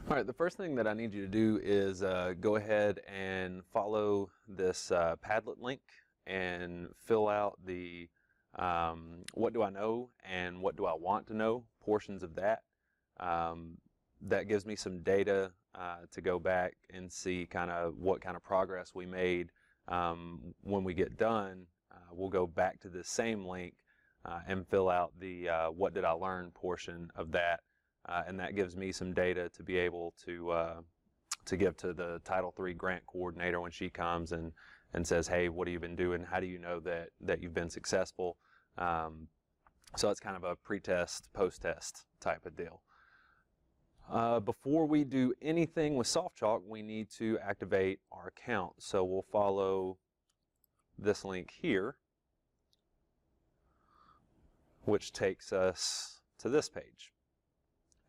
All right, the first thing that I need you to do is go ahead and follow this Padlet link and fill out the what do I know and what do I want to know portions of that. That gives me some data to go back and see kind of what kind of progress we made. When we get done, we'll go back to this same link and fill out the what did I learn portion of that. And that gives me some data to be able to give to the Title III grant coordinator when she comes and says, hey, what have you been doing? How do you know that you've been successful? So it's kind of a pre-test, post-test type of deal. Before we do anything with SoftChalk, we need to activate our account. So we'll follow this link here, which takes us to this page.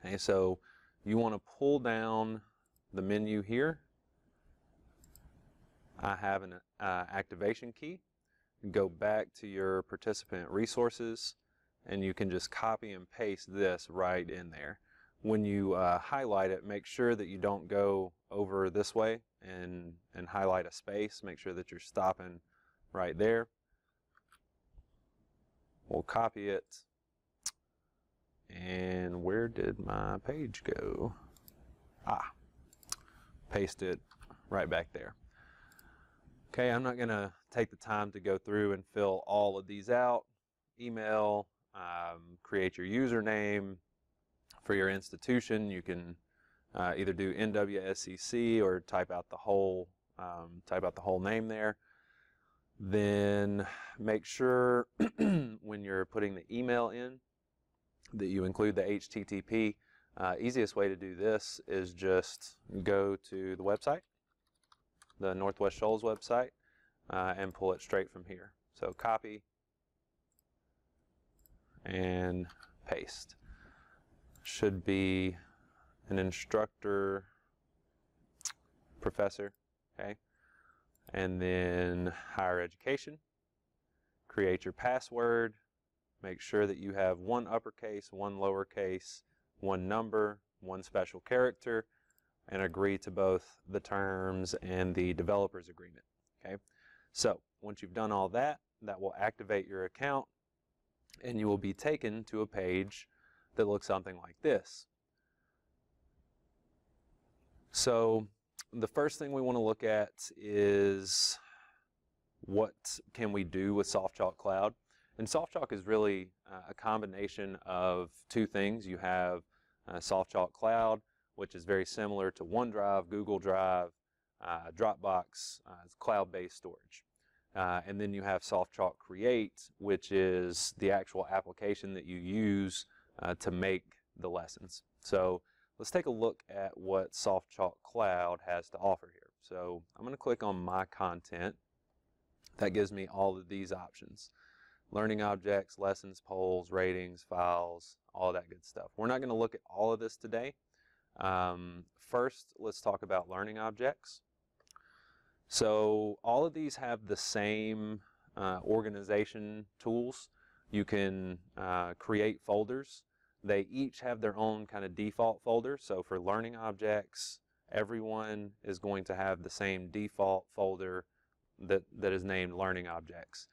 Okay, so you want to pull down the menu here. I have an activation key. Go back to your participant resources, and you can just copy and paste this right in there. When you highlight it, make sure that you don't go over this way and highlight a space. Make sure that you're stopping right there. We'll copy it. And where did my page go? Paste it right back there. Okay, I'm not going to take the time to go through and fill all of these out. Email, create your username for your institution. You can either do NW-SCC or type out the whole name there. Then make sure when you're putting the email in that you include the HTTP. Easiest way to do this is just go to the website, the Northwest Shoals website, and pull it straight from here. So copy and paste. Should be an instructor, professor, okay? And then higher education. Create your password. Make sure that you have one uppercase, one lowercase, one number, one special character, and agree to both the terms and the developer's agreement. Okay. So once you've done all that, that will activate your account, and you will be taken to a page that looks something like this. So the first thing we want to look at is what can we do with SoftChalk Cloud. And SoftChalk is really a combination of two things. You have SoftChalk Cloud, which is very similar to OneDrive, Google Drive, Dropbox, it's cloud-based storage. And then you have SoftChalk Create, which is the actual application that you use to make the lessons. So let's take a look at what SoftChalk Cloud has to offer here. So I'm going to click on My Content. That gives me all of these options. Learning objects, lessons, polls, ratings, files, all that good stuff. We're not going to look at all of this today. First, let's talk about learning objects. So all of these have the same organization tools. You can create folders. They each have their own kind of default folder. So for learning objects, everyone is going to have the same default folder that is named learning objects.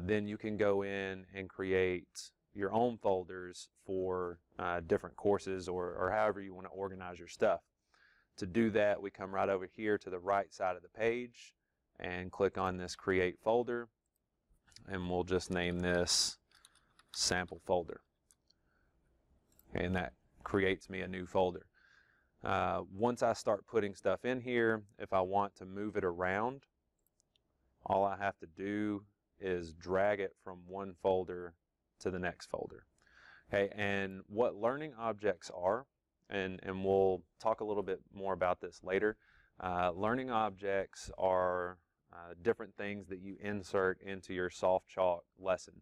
Then you can go in and create your own folders for different courses or however you want to organize your stuff. To do that, we come right over here to the right side of the page and click on this Create Folder, and we'll just name this Sample Folder. And that creates me a new folder. Once I start putting stuff in here, if I want to move it around, all I have to do is drag it from one folder to the next folder. Okay, and what learning objects are, and we'll talk a little bit more about this later. Learning objects are different things that you insert into your SoftChalk lesson.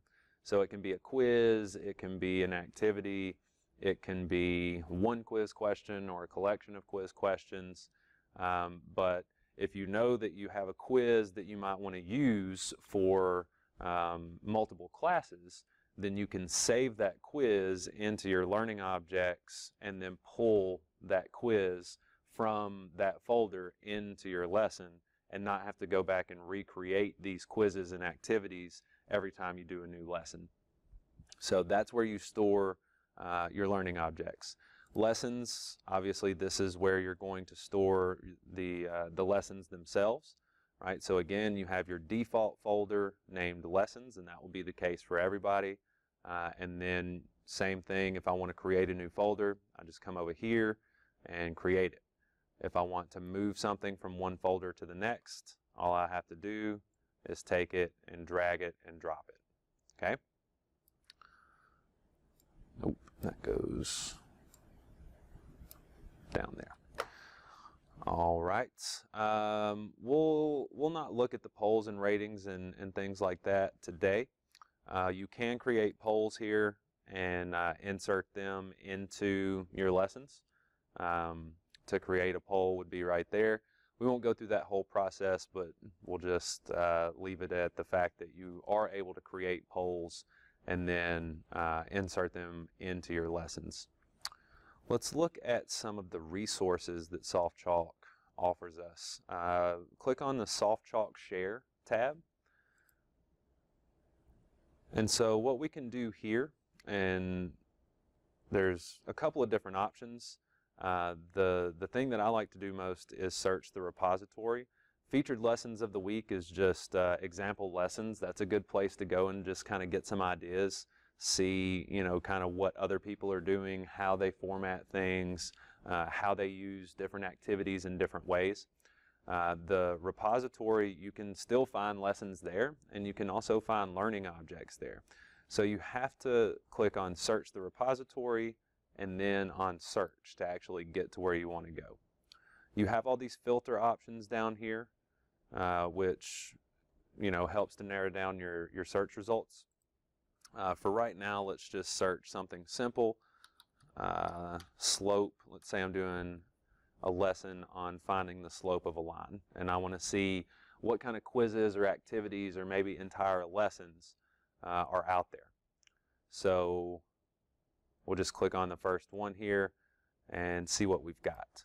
So it can be a quiz, it can be an activity, it can be one quiz question or a collection of quiz questions. But if you know that you have a quiz that you might want to use for multiple classes, then you can save that quiz into your learning objects and then pull that quiz from that folder into your lesson and not have to go back and recreate these quizzes and activities every time you do a new lesson. So that's where you store your learning objects. Lessons, obviously this is where you're going to store the lessons themselves, right? So again, you have your default folder named lessons, and that will be the case for everybody. And then same thing, if I want to create a new folder, I just come over here and create it. If I want to move something from one folder to the next, all I have to do is take it and drag it and drop it, okay? Nope, that goes down there. All right, we'll not look at the polls and ratings and things like that today. You can create polls here and insert them into your lessons. To create a poll would be right there. We won't go through that whole process, but we'll just leave it at the fact that you are able to create polls and then insert them into your lessons. Let's look at some of the resources that SoftChalk offers us. Click on the SoftChalk Share tab. And so what we can do here, and there's a couple of different options. The thing that I like to do most is search the repository. Featured lessons of the week is just example lessons. That's a good place to go and just kind of get some ideas, see, you know, kind of what other people are doing, how they format things, how they use different activities in different ways. The repository, you can still find lessons there, and you can also find learning objects there. So you have to click on search the repository and then on search to actually get to where you want to go. You have all these filter options down here, which, you know, helps to narrow down your search results. For right now, let's just search something simple. Slope, let's say I'm doing a lesson on finding the slope of a line, and I want to see what kind of quizzes or activities or maybe entire lessons are out there. So we'll just click on the first one here and see what we've got.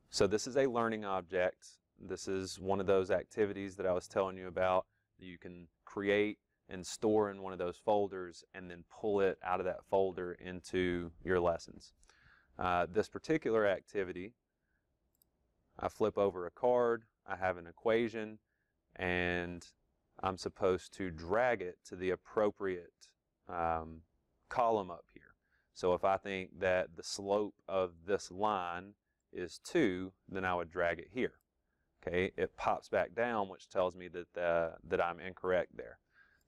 So this is a learning object. This is one of those activities that I was telling you about that you can create and store in one of those folders and then pull it out of that folder into your lessons. This particular activity, I flip over a card, I have an equation, and I'm supposed to drag it to the appropriate column up here. So if I think that the slope of this line is 2, then I would drag it here. Okay, it pops back down, which tells me that that I'm incorrect there.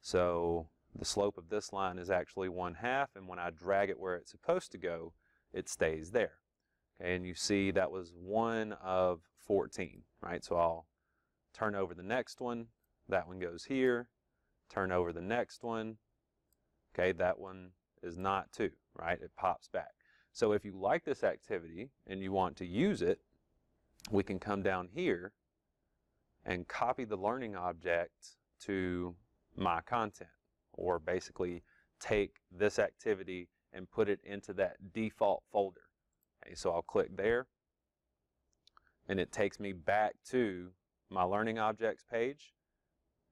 So the slope of this line is actually 1/2, and when I drag it where it's supposed to go, it stays there. Okay, and you see that was 1 of 14, right? So I'll turn over the next one. That one goes here. Turn over the next one. Okay, that one is not 2, right? It pops back. So if you like this activity and you want to use it, we can come down here and copy the learning object to my content, or basically take this activity and put it into that default folder. Okay, so I'll click there, and it takes me back to my learning objects page,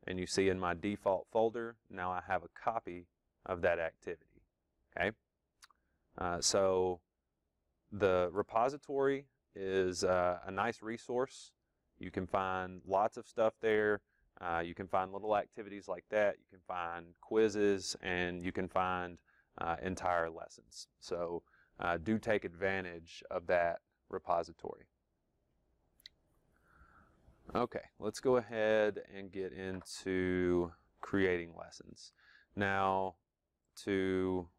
and you see in my default folder, now I have a copy of that activity. Okay, so the repository is a nice resource. You can find lots of stuff there. You can find little activities like that. You can find quizzes, and you can find entire lessons. So do take advantage of that repository. Okay, let's go ahead and get into creating lessons. Now, to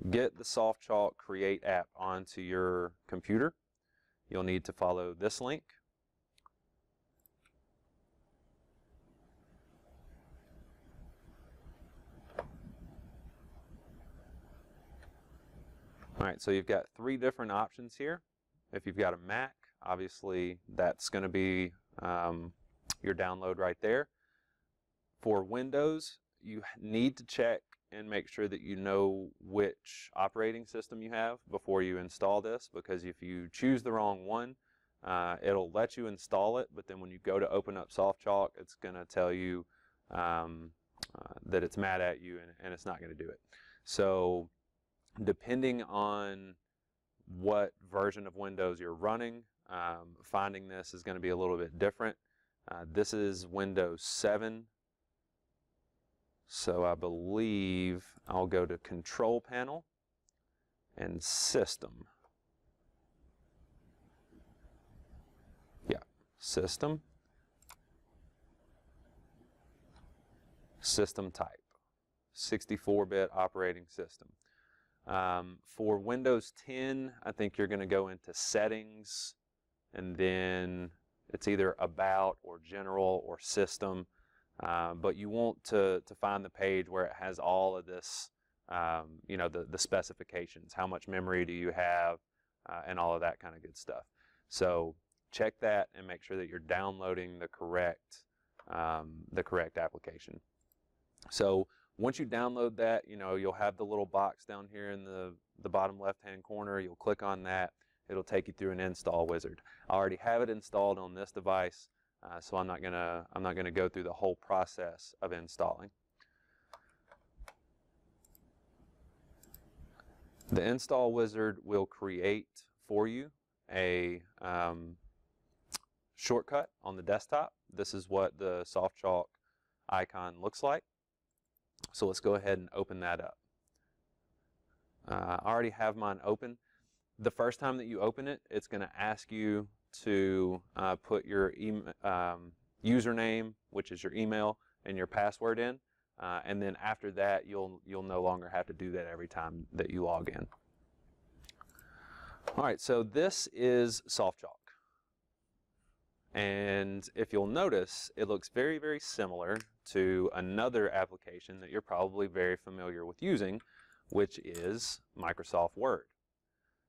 get the SoftChalk Create app onto your computer, you'll need to follow this link. All right, so you've got 3 different options here. If you've got a Mac, obviously that's going to be your download right there. For Windows, you need to check and make sure that you know which operating system you have before you install this, because if you choose the wrong one, it'll let you install it, but then when you go to open up SoftChalk, it's going to tell you that it's mad at you and it's not going to do it. So depending on what version of Windows you're running, finding this is going to be a little bit different. This is Windows 7. So I believe I'll go to Control Panel and System. Yeah, System. System type. 64-bit operating system. For Windows 10, I think you're going to go into Settings, and then it's either About or General or System. But you want to find the page where it has all of this, you know, the specifications. How much memory do you have, and all of that kind of good stuff. So check that and make sure that you're downloading the correct application. So once you download that, you know, you'll have the little box down here in the bottom left-hand corner. You'll click on that. It'll take you through an install wizard. I already have it installed on this device. So I'm not gonna go through the whole process of installing. The install wizard will create for you a shortcut on the desktop. This is what the SoftChalk icon looks like. So let's go ahead and open that up. I already have mine open. The first time that you open it, it's going to ask you to put your username, which is your email, and your password in, and then after that you'll no longer have to do that every time that you log in. Alright, so this is SoftChalk, and if you'll notice, it looks very, very similar to another application that you're probably very familiar with using, which is Microsoft Word.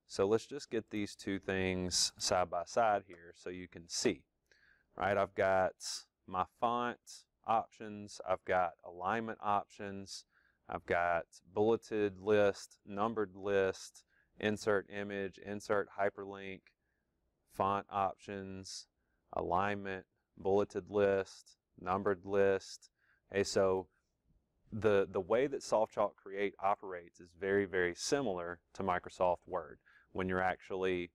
So let's just get these two things side by side here so you can see. Right, I've got my font options, I've got alignment options, I've got bulleted list, numbered list, insert image, insert hyperlink, font options, alignment, bulleted list, numbered list. Okay, so the way that SoftChalk Create operates is very, very similar to Microsoft Word. When you're actually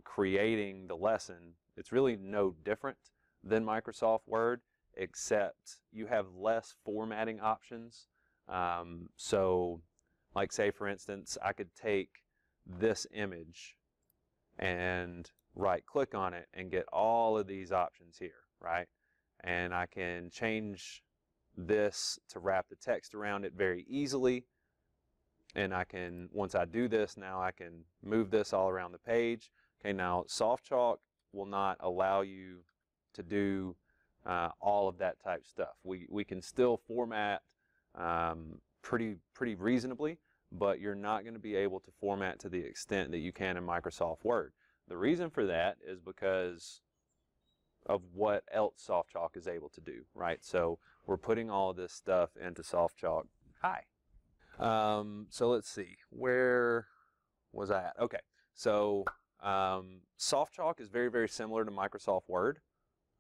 creating the lesson, it's really no different than Microsoft Word, except you have less formatting options. So, like say for instance, I could take this image and right-click on it and get all of these options here, right? And I can change this to wrap the text around it very easily. And I can, once I do this, now I can move this all around the page. Okay, now SoftChalk will not allow you to do all of that type stuff. We can still format pretty reasonably, but you're not going to be able to format to the extent that you can in Microsoft Word. The reason for that is because of what else SoftChalk is able to do, right? So we're putting all of this stuff into SoftChalk. Hi. So let's see, where was I at? Okay, so SoftChalk is very, very similar to Microsoft Word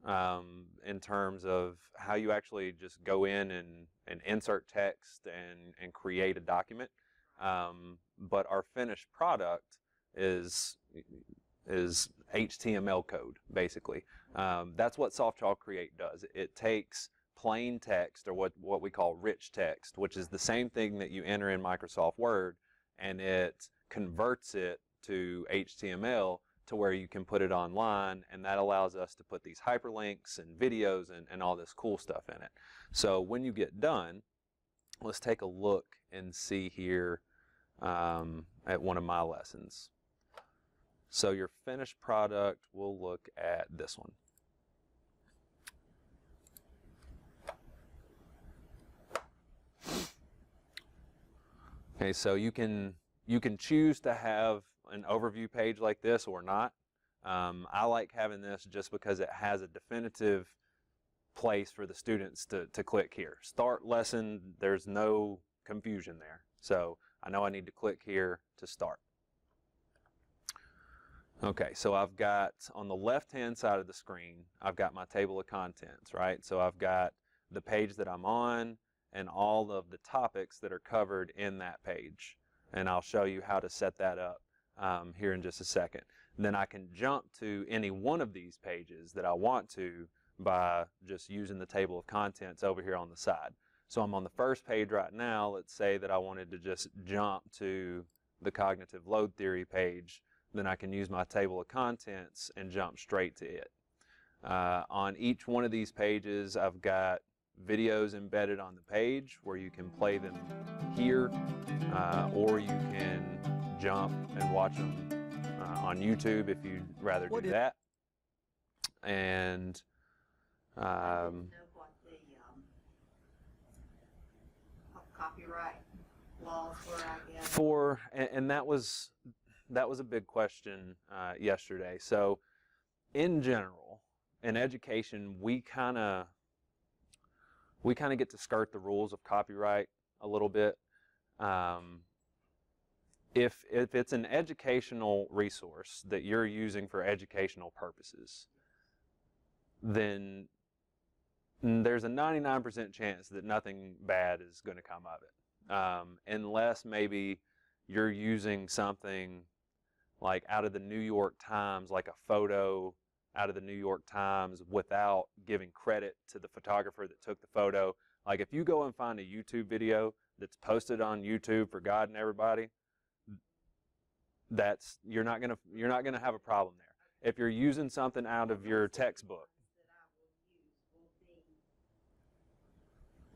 in terms of how you actually just go in and insert text and create a document. But our finished product is HTML code, basically. That's what SoftChalk Create does. It takes plain text, or what we call rich text, which is the same thing that you enter in Microsoft Word, and it converts it to HTML to where you can put it online, and that allows us to put these hyperlinks and videos and all this cool stuff in it. So when you get done, let's take a look and see here at one of my lessons. So your finished product, we'll look at this one. Okay, so you can choose to have an overview page like this or not. I like having this just because it has a definitive place for the students to click here. Start lesson, there's no confusion there. So I know I need to click here to start. Okay, so I've got on the left-hand side of the screen, I've got my table of contents, right? So I've got the page that I'm on and all of the topics that are covered in that page. And I'll show you how to set that up here in just a second. And then I can jump to any one of these pages that I want to by just using the table of contents over here on the side. So I'm on the first page right now. Let's say that I wanted to just jump to the cognitive load theory page. Then I can use my table of contents and jump straight to it. On each one of these pages, I've got videos embedded on the page where you can play them here, or you can jump and watch them on YouTube if you'd rather do that. And know what the copyright laws were, I guess. And that was a big question yesterday. So in general, in education, we kind of get to skirt the rules of copyright a little bit. If it's an educational resource that you're using for educational purposes, then there's a 99% chance that nothing bad is going to come of it, unless maybe you're using something like out of the New York Times, like a photo out of the New York Times without giving credit to the photographer that took the photo. Like if you go and find a YouTube video that's posted on YouTube for God and everybody, you're not gonna have a problem there. If you're using something out of your textbook,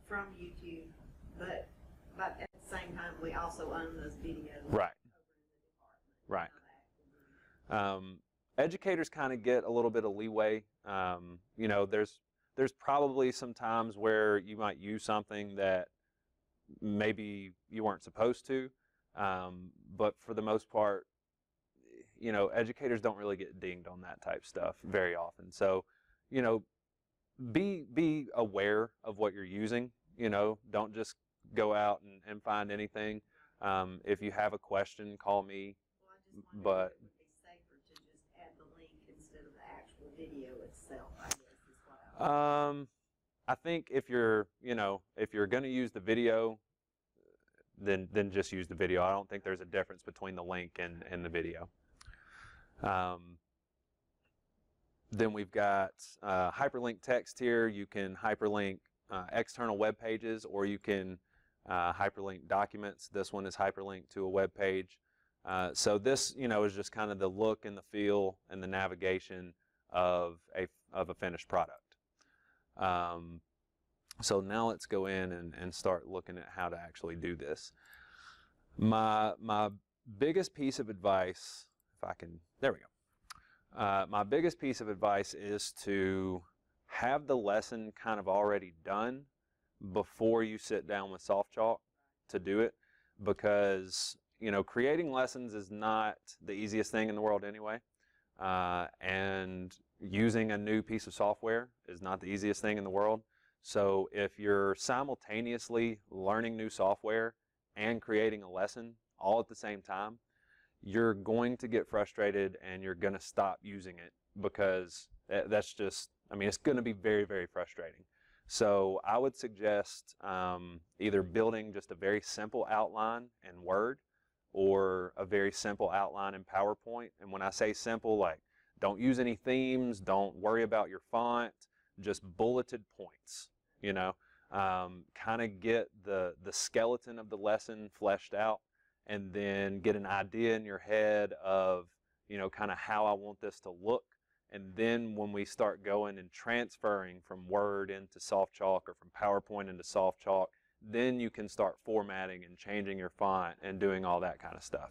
from YouTube, but at the same time we also own those videos. Right. Right. Educators kind of get a little bit of leeway. You know, there's probably some times where you might use something that maybe you weren't supposed to, but for the most part, you know, educators don't really get dinged on that type stuff very often. So, you know, be aware of what you're using. You know, don't just go out and find anything. If you have a question, call me. Well, I just wondered if it would be safer to just add the link instead of the actual video itself, I guess is what I think if you're going to use the video, then just use the video. I don't think there's a difference between the link and the video. Then we've got hyperlink text here. You can hyperlink external web pages, or you can hyperlink documents. This one is hyperlinked to a web page. So this, you know, is just kind of the look and the feel and the navigation of a finished product. So now let's go in and start looking at how to actually do this. My biggest piece of advice, if I can, there we go. My biggest piece of advice is to have the lesson kind of already done before you sit down with SoftChalk to do it, because, you know, creating lessons is not the easiest thing in the world anyway, and using a new piece of software is not the easiest thing in the world. So if you're simultaneously learning new software and creating a lesson all at the same time, you're going to get frustrated and you're going to stop using it, because that's just, I mean, it's going to be very, very frustrating. So I would suggest either building just a very simple outline in Word or a very simple outline in PowerPoint. And when I say simple, like, don't use any themes, don't worry about your font, just bulleted points, you know, kind of get the skeleton of the lesson fleshed out, and then get an idea in your head of, you know, kind of how I want this to look. And then when we start going and transferring from Word into SoftChalk or from PowerPoint into SoftChalk, then you can start formatting and changing your font and doing all that kind of stuff.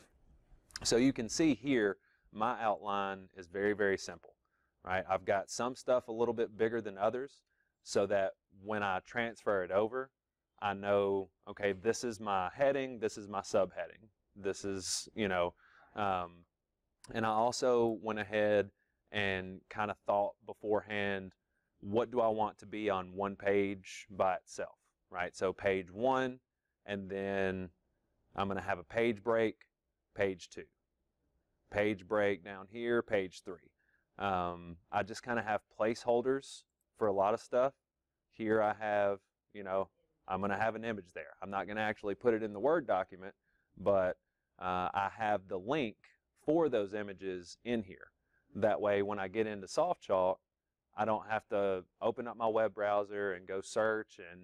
So you can see here, my outline is very, very simple, right? I've got some stuff a little bit bigger than others, so that when I transfer it over, I know, okay, this is my heading, this is my subheading, this is, you know, and I also went ahead and kind of thought beforehand what do I want to be on one page by itself, right? So page 1, and then I'm going to have a page break, page 2. Page break down here, page 3. I just kind of have placeholders for a lot of stuff. Here I have, you know, I'm going to have an image there. I'm not going to actually put it in the Word document, but I have the link for those images in here. That way when I get into SoftChalk, I don't have to open up my web browser and go search and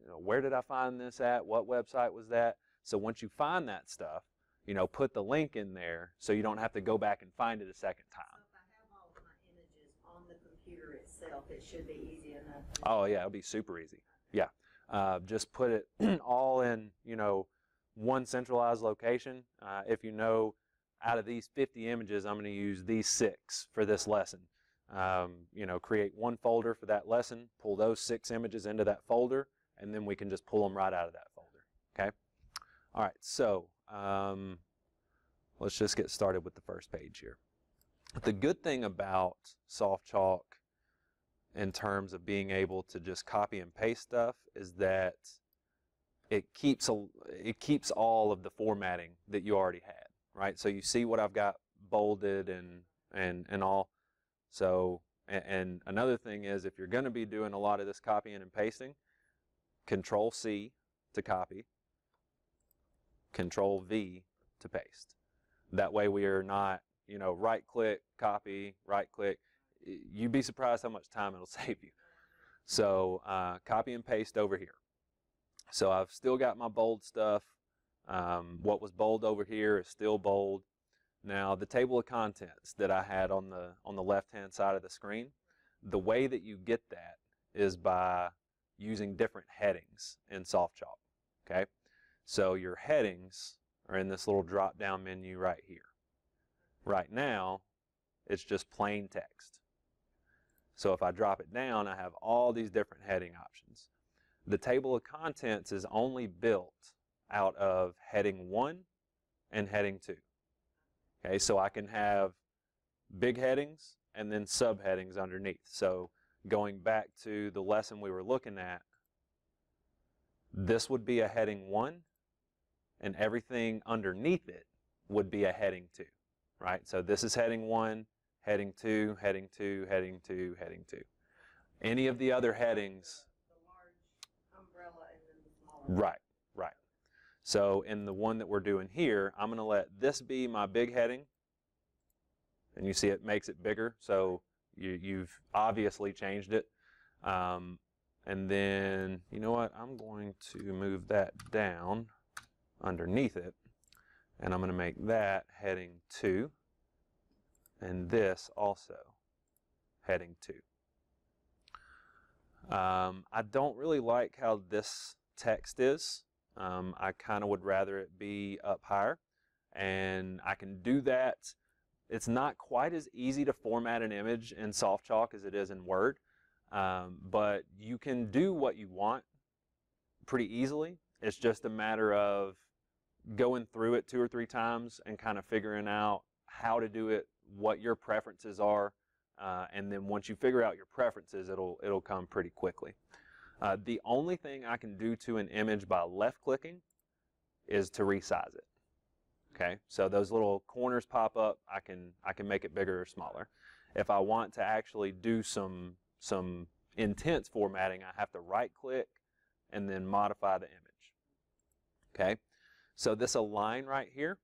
you know, where did I find this at? What website was that? So once you find that stuff, you know, put the link in there so you don't have to go back and find it a second time. So if I have all of my images on the computer itself, it should be easy enough. Oh yeah, it'll be super easy. Yeah, just put it all in, you know, one centralized location. If you know, out of these 50 images, I'm going to use these 6 for this lesson. You know, create one folder for that lesson, pull those 6 images into that folder, and then we can just pull them right out of that folder. Okay. All right. So let's just get started with the first page here. The good thing about SoftChalk in terms of being able to just copy and paste stuff is that it keeps all of the formatting that you already had, right? So you see what I've got bolded and all. So, and another thing is, if you're going to be doing a lot of this copying and pasting, Control-C to copy, Control-V to paste. That way we are not, you know, right-click, copy, right-click. You'd be surprised how much time it'll save you. So copy and paste over here. So I've still got my bold stuff. What was bold over here is still bold. Now the table of contents that I had on the left-hand side of the screen, the way that you get that is by using different headings in SoftChalk. Okay, so your headings are in this little drop-down menu right here. Right now, it's just plain text. So if I drop it down, I have all these different heading options. The table of contents is only built out of heading 1 and heading 2. Okay, so I can have big headings and then subheadings underneath. So going back to the lesson we were looking at, this would be a heading 1, and everything underneath it would be a heading 2, right? So this is heading 1, heading 2, heading 2, heading 2, heading 2. Any of the other headings. The large umbrella and then the smaller. Right, right. So in the one that we're doing here, I'm going to let this be my big heading. And you see it makes it bigger, so you've obviously changed it. And then, you know what, I'm going to move that down underneath it, and I'm going to make that heading 2, and this also heading 2. I don't really like how this text is. I kind of would rather it be up higher, and I can do that. It's not quite as easy to format an image in SoftChalk as it is in Word, but you can do what you want pretty easily. It's just a matter of going through it 2 or 3 times and kind of figuring out how to do it, what your preferences are, and then once you figure out your preferences, it'll come pretty quickly. The only thing I can do to an image by left-clicking is to resize it. Okay, so those little corners pop up. I can make it bigger or smaller. If I want to actually do some intense formatting, I have to right-click and then modify the image. Okay, so this align right here,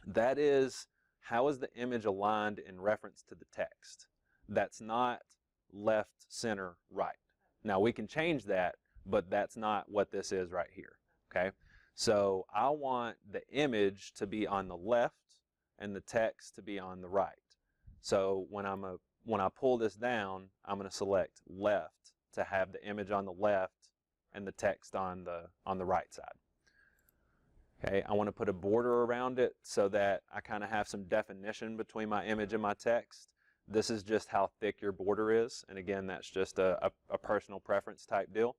that is how is the image aligned in reference to the text. That's not left, center, right. Now we can change that, but that's not what this is right here. Okay, so I want the image to be on the left and the text to be on the right. So when I pull this down, I'm going to select left to have the image on the left and the text on the right side. Okay, I want to put a border around it so that I kind of have some definition between my image and my text. This is just how thick your border is, and again, that's just a personal preference type deal.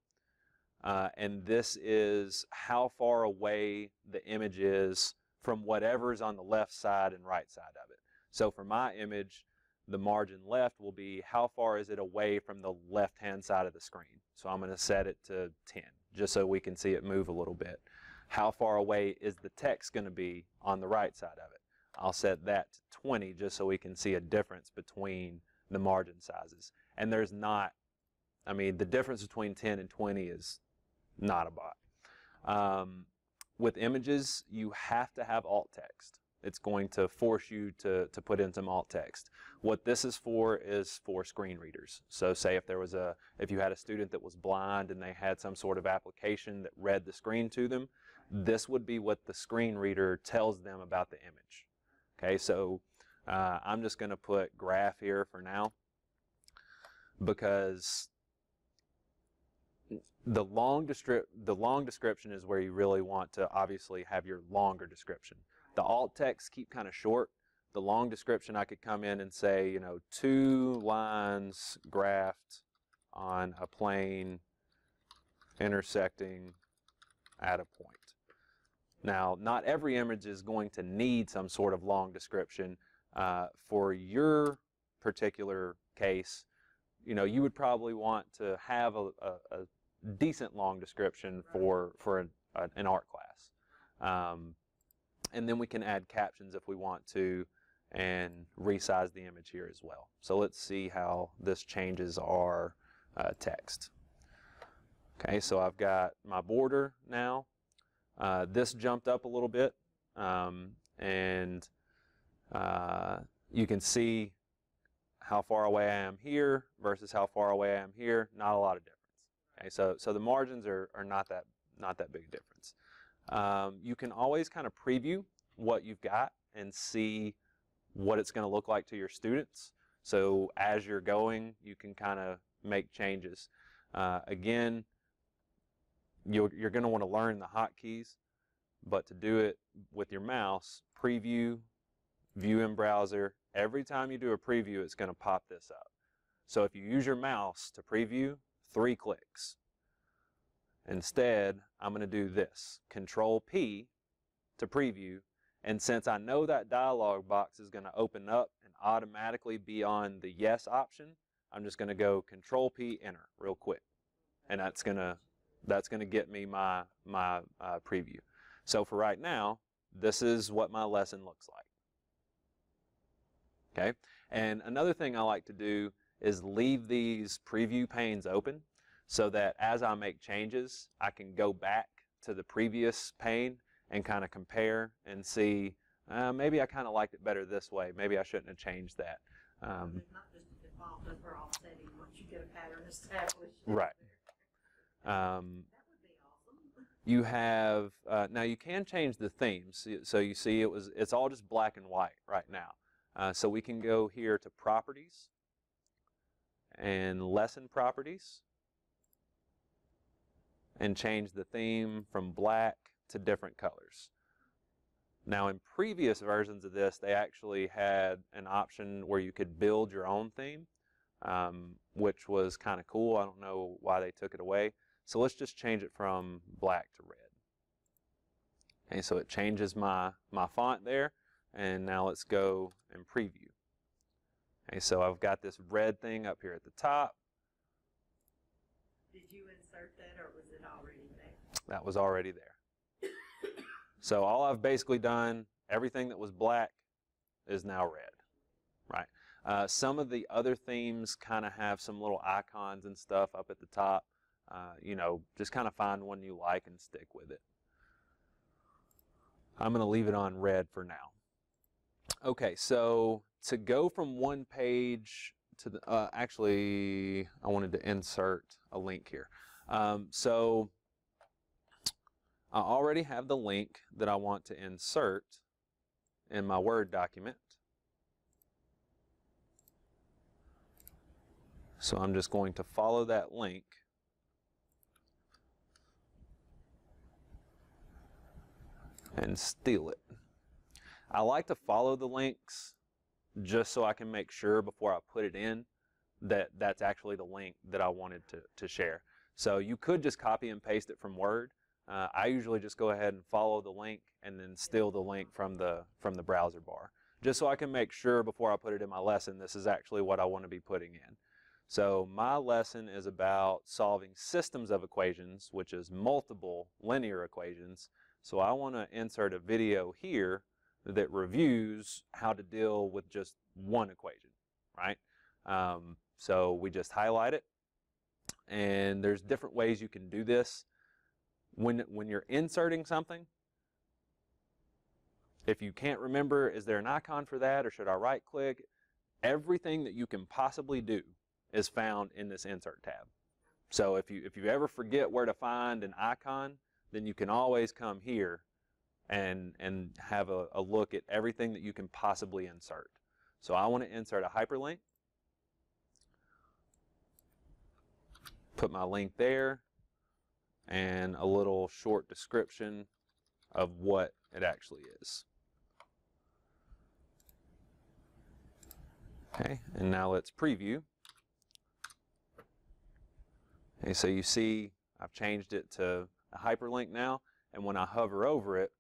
And this is how far away the image is from whatever's on the left side and right side of it. So for my image, the margin left will be how far is it away from the left-hand side of the screen. So I'm going to set it to 10, just so we can see it move a little bit. How far away is the text going to be on the right side of it? I'll set that to 20, just so we can see a difference between the margin sizes. And there's not, I mean, the difference between 10 and 20 is not a lot. With images, you have to have alt text. It's going to force you to put in some alt text. What this is for screen readers. So say if you had a student that was blind and they had some sort of application that read the screen to them, this would be what the screen reader tells them about the image. Okay, so I'm just going to put graph here for now, because the long description is where you really want to obviously have your longer description. The alt text keep kind of short. The long description, I could come in and say, 2 lines graphed on a plane intersecting at a point. Now, not every image is going to need some sort of long description. For your particular case, you would probably want to have a decent long description for an art class. And then we can add captions if we want to, and resize the image here as well. So let's see how this changes our text. Okay, so I've got my border now. This jumped up a little bit, and you can see how far away I am here versus how far away I am here. Not a lot of difference. Okay, so the margins are not that big a difference. You can always kind of preview what you've got and see what it's going to look like to your students. So as you're going, you can kind of make changes. Again, you're going to want to learn the hotkeys, but to do it with your mouse, preview, view in browser. Every time you do a preview, it's going to pop this up. So if you use your mouse to preview, 3 clicks. Instead, I'm going to do this, Control P to preview, and since I know that dialog box is going to open up and automatically be on the yes option, I'm just going to go Control P, enter real quick, and that's going to get me my preview. So for right now, this is what my lesson looks like. Okay, and another thing I like to do is leave these preview panes open, so that as I make changes, I can go back to the previous pane and kind of compare and see, maybe I kind of liked it better this way. Maybe I shouldn't have changed that. It's not just a default, but we're offsetting once you get a pattern established. Right. That would be awesome. You have, now you can change the themes. So you see it's all just black and white right now. So we can go here to Properties and Lesson Properties, and change the theme from black to different colors. Now in previous versions of this, they actually had an option where you could build your own theme, which was kind of cool. I don't know why they took it away. So let's just change it from black to red. Okay, so it changes my font there, and now let's go and preview. Okay, so I've got this red thing up here at the top. Did you insert that, or was it already there? That was already there. So all I've basically done, everything that was black is now red, right? Some of the other themes kind of have some little icons and stuff up at the top. Just kind of find one you like and stick with it. I'm going to leave it on red for now. Okay, so to go from one page to the, actually, I wanted to insert a link here. So I already have the link that I want to insert in my Word document. So I'm just going to follow that link. And steal it. I like to follow the links just so I can make sure before I put it in that that's actually the link that I wanted to share. So you could just copy and paste it from Word. I usually just go ahead and follow the link and then steal the link from the browser bar. just so I can make sure before I put it in my lesson, this is actually what I want to be putting in. So my lesson is about solving systems of equations, which is multiple linear equations. So I want to insert a video here that reviews how to deal with just one equation, right? So we just highlight it, and there's different ways you can do this. When you're inserting something, if you can't remember, is there an icon for that, or should I right click? Everything that you can possibly do is found in this insert tab. So if you ever forget where to find an icon, then you can always come here and have a look at everything that you can possibly insert. So I want to insert a hyperlink, put my link there, and a little short description of what it actually is. Okay, and now let's preview. Okay, so you see I've changed it to a hyperlink now, and when I hover over it,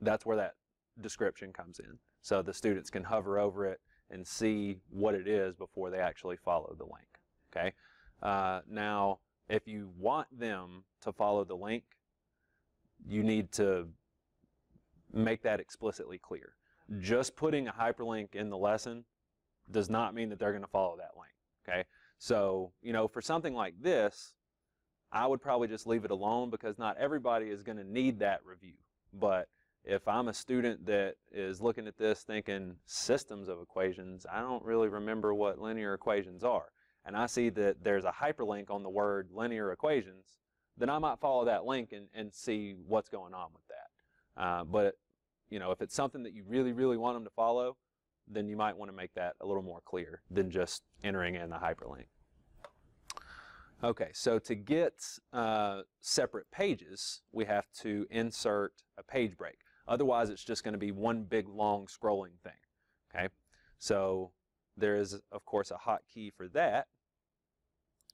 that's where that description comes in. So the students can hover over it and see what it is before they actually follow the link. Okay. Now, if you want them to follow the link, you need to make that explicitly clear. Just putting a hyperlink in the lesson does not mean that they're going to follow that link. Okay. So, you know, for something like this, I would probably just leave it alone because not everybody is going to need that review. But if I'm a student that is looking at this thinking systems of equations, I don't really remember what linear equations are, and I see that there's a hyperlink on the word linear equations, then I might follow that link and see what's going on with that. But you know, if it's something that you really, really want them to follow, then you might want to make that a little more clear than just entering in the hyperlink. Okay, so to get separate pages, we have to insert a page break. Otherwise, it's just going to be one big, long scrolling thing. Okay, so there is, of course, a hotkey for that,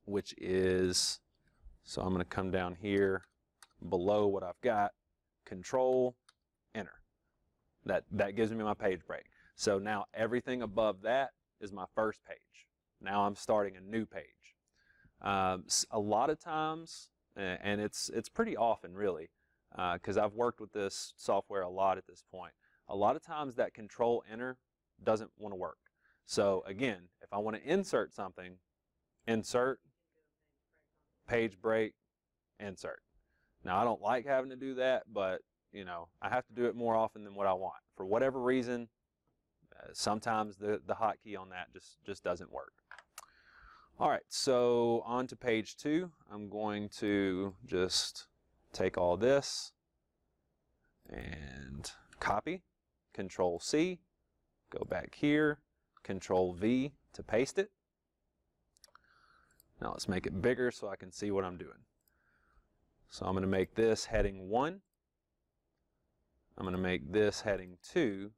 which is, so I'm going to come down here below what I've got, Control, Enter. That gives me my page break. So now everything above that is my first page. Now I'm starting a new page. A lot of times, and it's pretty often really, because I've worked with this software a lot at this point, a lot of times that Control Enter doesn't want to work. So again, if I want to insert something, insert, page break, insert. Now I don't like having to do that, but you know, I have to do it more often than what I want. For whatever reason, sometimes the hotkey on that just doesn't work. All right, so on to page 2. I'm going to just take all this and copy, Control C, go back here, Control V to paste it. Now let's make it bigger so I can see what I'm doing. So I'm going to make this heading 1. I'm going to make this heading 2.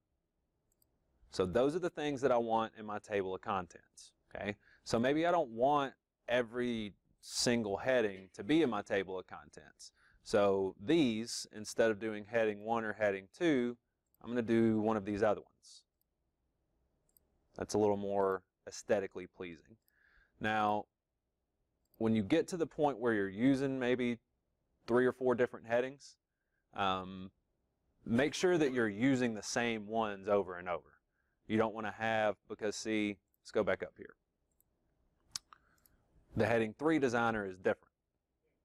So those are the things that I want in my table of contents. Okay, so maybe I don't want every single heading to be in my table of contents. So these, instead of doing heading 1 or heading 2, I'm going to do one of these other ones. That's a little more aesthetically pleasing. Now, when you get to the point where you're using maybe 3 or 4 different headings, make sure that you're using the same ones over and over. You don't want to have, because see, let's go back up here. The heading 3 designer is different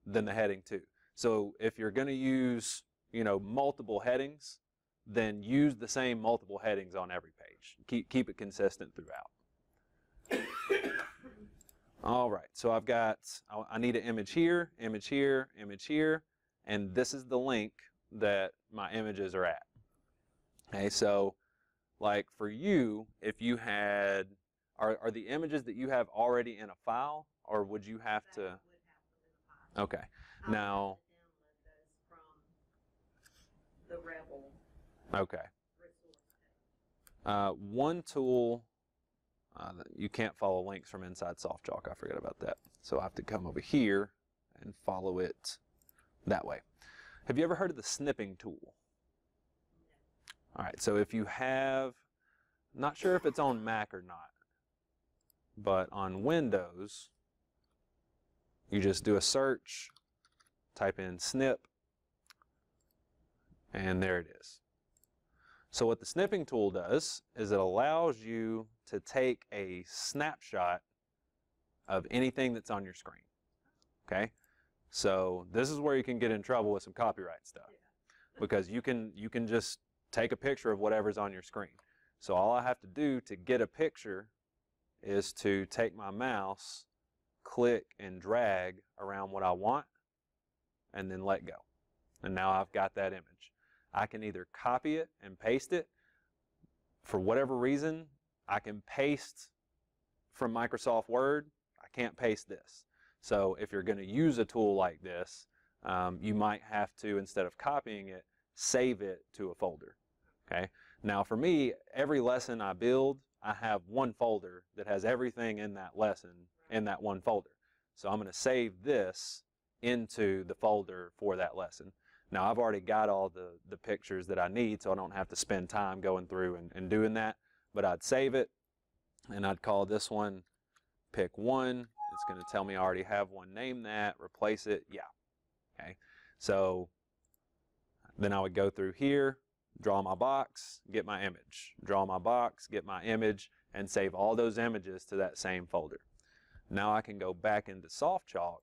than the heading 2. So if you're going to use, you know, multiple headings, then use the same multiple headings on every page. Keep it consistent throughout. All right, so I need an image here, image here, image here, and this is the link that my images are at. Okay, so like for you, if you had, are the images that you have already in a file, or would you have to? Okay, now. The Rebel. Okay. One tool, you can't follow links from inside SoftChalk. I forgot about that. So I have to come over here and follow it that way. Have you ever heard of the snipping tool? All right, so if you have, not sure if it's on Mac or not, but on Windows, you just do a search, type in snip, and there it is. So what the snipping tool does is it allows you to take a snapshot of anything that's on your screen. Okay? So this is where you can get in trouble with some copyright stuff, because you can just take a picture of whatever's on your screen. So all I have to do to get a picture is to take my mouse, click and drag around what I want, and then let go. And now I've got that image. I can either copy it and paste it. For whatever reason, I can paste from Microsoft Word. I can't paste this. So if you're going to use a tool like this, you might have to, instead of copying it, save it to a folder. Okay. Now for me, every lesson I build, I have one folder that has everything in that lesson in that one folder. So I'm going to save this into the folder for that lesson. Now I've already got all the pictures that I need, so I don't have to spend time going through and doing that. But I'd save it, and I'd call this one pick 1. It's going to tell me I already have one. Name that, replace it, yeah. Okay. So then I would go through here, draw my box, get my image. Draw my box, get my image, and save all those images to that same folder. Now I can go back into SoftChalk.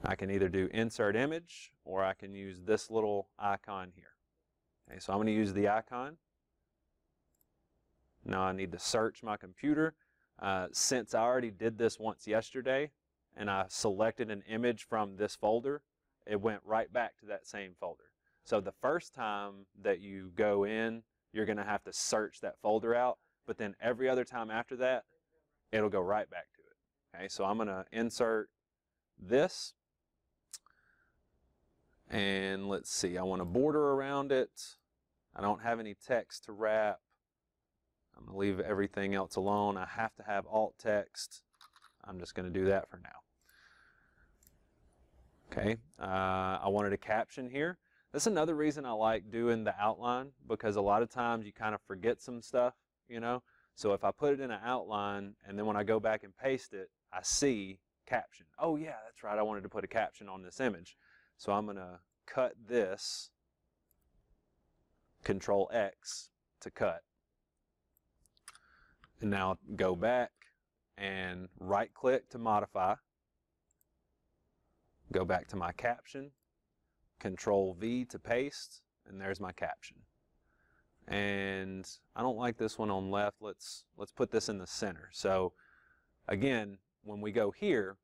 I can either do insert image, or I can use this little icon here. Okay, so I'm going to use the icon. Now I need to search my computer. Since I already did this once yesterday, and I selected an image from this folder, it went right back to that same folder. So the first time that you go in, you're going to have to search that folder out, but then every other time after that, it'll go right back to it. Okay, so I'm going to insert this. And let's see, I want a border around it. I don't have any text to wrap. I'm going to leave everything else alone. I have to have alt text. I'm just going to do that for now. Okay, I wanted a caption here. That's another reason I like doing the outline, because a lot of times you kind of forget some stuff, you know. So if I put it in an outline, and then when I go back and paste it, I see caption. Oh yeah, that's right, I wanted to put a caption on this image. So I'm going to cut this, Control X to cut. And now go back and right click to modify. Go back to my caption, Control V to paste, and there's my caption. And I don't like this one on left. Let's put this in the center. So again, when we go here,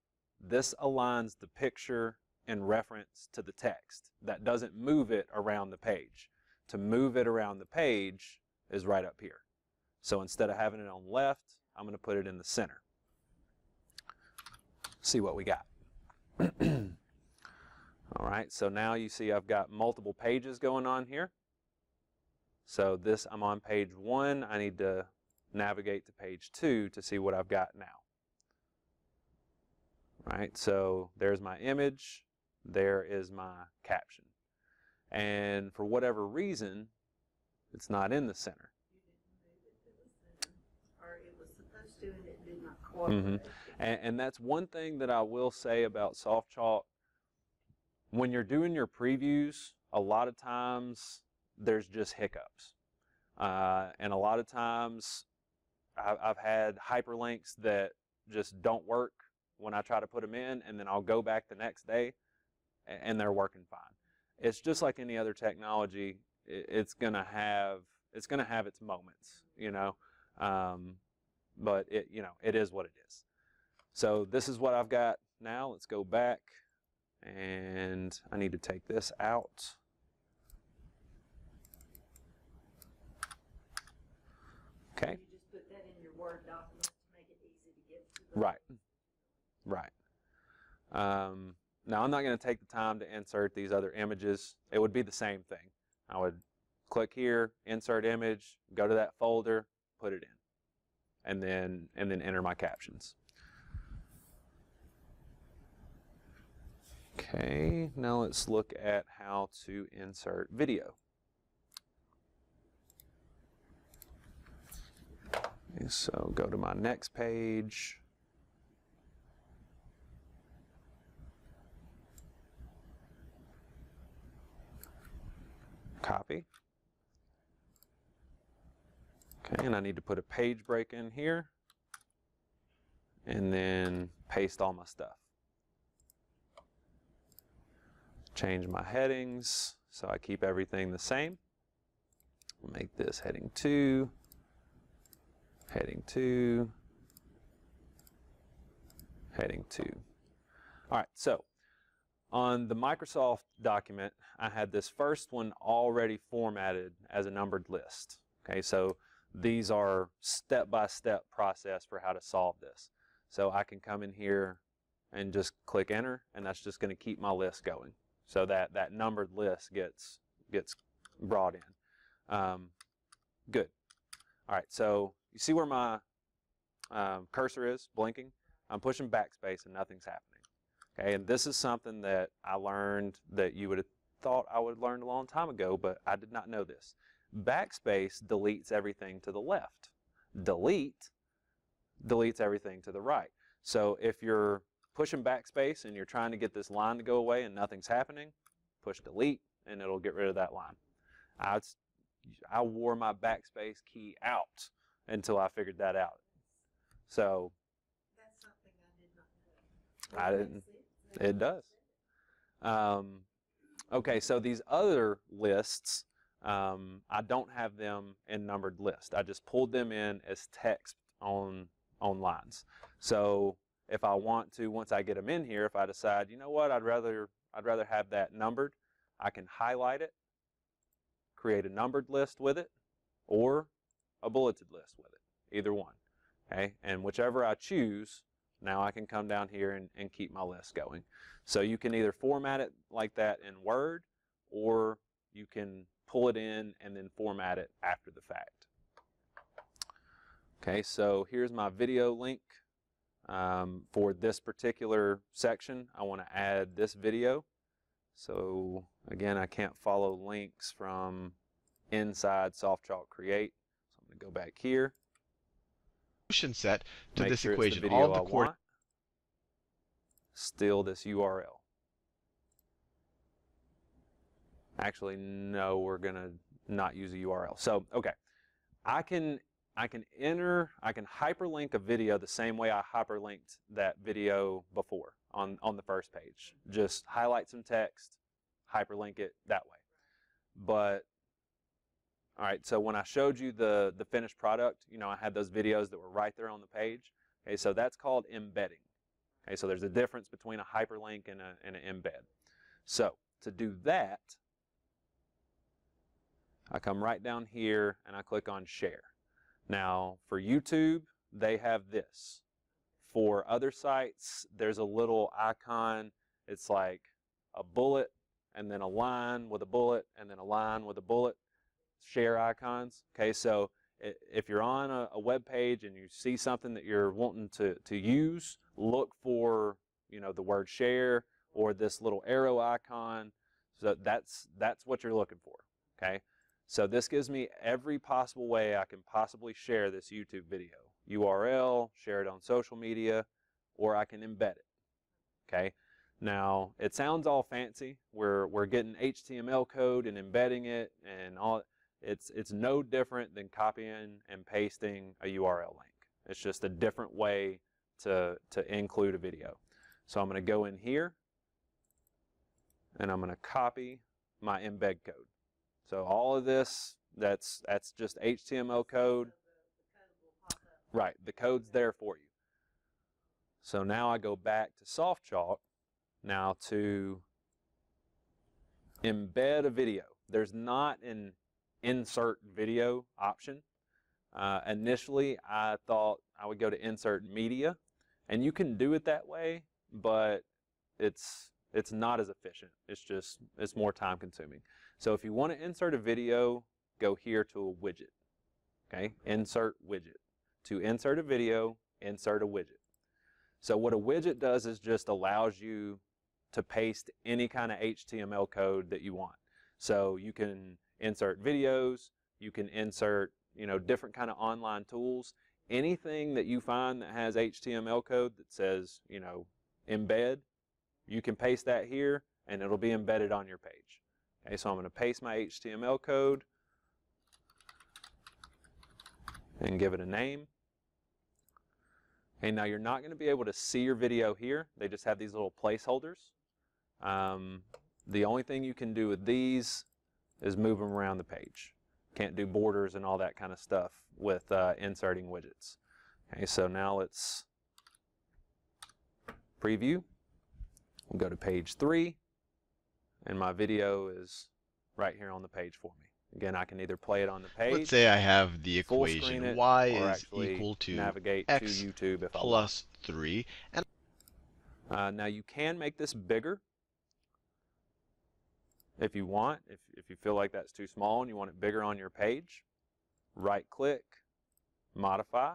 this aligns the picture in reference to the text. That doesn't move it around the page. To move it around the page is right up here. So instead of having it on left, I'm going to put it in the center. See what we got. All right, so now you see I've got multiple pages going on here. So this, I'm on page 1. I need to navigate to page 2 to see what I've got now. Right, so there's my image. There is my caption. And for whatever reason, it's not in the center. Or it was supposed to, and it did not cooperate. And that's one thing that I will say about SoftChalk. When you're doing your previews, a lot of times there's just hiccups. And a lot of times I've had hyperlinks that just don't work when I try to put them in, and then I'll go back the next day and they're working fine. It's just like any other technology. It's gonna have its moments, you know. But it is what it is. So this is what I've got now. Let's go back, and I need to take this out. Okay. You just put that in your Word document to make it easy to get to. Right. Right. Now I'm not going to take the time to insert these other images. It would be the same thing. I would click here, insert image, go to that folder, put it in, and then enter my captions. Okay, now let's look at how to insert video. Okay, so go to my next page. Copy. Okay, and I need to put a page break in here and then paste all my stuff. Change my headings so I keep everything the same. Make this heading 2, heading 2, heading 2. All right, so on the Microsoft document, I had this first one already formatted as a numbered list. Okay, so these are step-by-step process for how to solve this. So I can come in here and just click enter, and that's just going to keep my list going. So that numbered list gets brought in. Good. All right, so you see where my cursor is blinking? I'm pushing backspace and nothing's happening. Okay, and this is something that I learned that you would have thought I would have learned a long time ago, but I did not know this. Backspace deletes everything to the left. Delete deletes everything to the right. So if you're pushing backspace and you're trying to get this line to go away and nothing's happening, push delete and it'll get rid of that line. I wore my backspace key out until I figured that out. So That's something I did not know. I didn't. It does. Okay, so these other lists, I don't have them in numbered list. I just pulled them in as text on lines. So if I want to, once I get them in here, if I decide, you know what, I'd rather have that numbered, I can highlight it, create a numbered list with it, or a bulleted list with it, either one. Okay, and whichever I choose, now I can come down here and keep my list going. So you can either format it like that in Word, or you can pull it in and then format it after the fact. Okay, so here's my video link. For this particular section, I want to add this video. So again, I can't follow links from inside SoftChalk Create. So I'm going to go back here. Set to Make this sure equation. It's the video All of the I want. Still this URL. Actually, no, we're going to not use a URL. So, okay, I can hyperlink a video the same way I hyperlinked that video before on the first page. Just highlight some text, hyperlink it that way. But all right, so when I showed you the finished product, you know, I had those videos that were right there on the page. Okay, so that's called embedding. Okay, so there's a difference between a hyperlink and an embed. So to do that, I come right down here and I click on share. Now for YouTube, they have this. For other sites, there's a little icon. It's like a bullet and then a line with a bullet and then a line with a bullet. Share icons. Okay, so if you're on a web page and you see something that you're wanting to use, look for, you know, the word share or this little arrow icon. So that's what you're looking for. Okay, so this gives me every possible way I can possibly share this YouTube video. URL, share it on social media, or I can embed it. Okay, now it sounds all fancy. We're getting HTML code and embedding it and all. It's no different than copying and pasting a URL link. It's just a different way to include a video. So I'm going to go in here and I'm going to copy my embed code. So all of this, that's just HTML code. Right, the code's there for you. So now I go back to SoftChalk now to embed a video. There's not an insert video option. Initially, I thought I would go to insert media, and you can do it that way, but it's not as efficient. It's more time consuming. So if you want to insert a video, go here to a widget. Okay, insert widget. To insert a video, insert a widget. So what a widget does is just allows you to paste any kind of HTML code that you want. So you can insert videos, you can insert, different kind of online tools. Anything that you find that has HTML code that says, embed, you can paste that here and it'll be embedded on your page. Okay, so I'm going to paste my HTML code and give it a name. Okay, now you're not going to be able to see your video here. They just have these little placeholders. The only thing you can do with these is move them around the page. Can't do borders and all that kind of stuff with inserting widgets. Okay, so now let's preview. We'll go to page 3, and my video is right here on the page for me. Again, I can either play it on the page. Let's say I have the full screen equation it, y or is actually equal to navigate x to YouTube if I want. plus 3. And Now you can make this bigger if you want. If you feel like that's too small and you want it bigger on your page, right click, modify.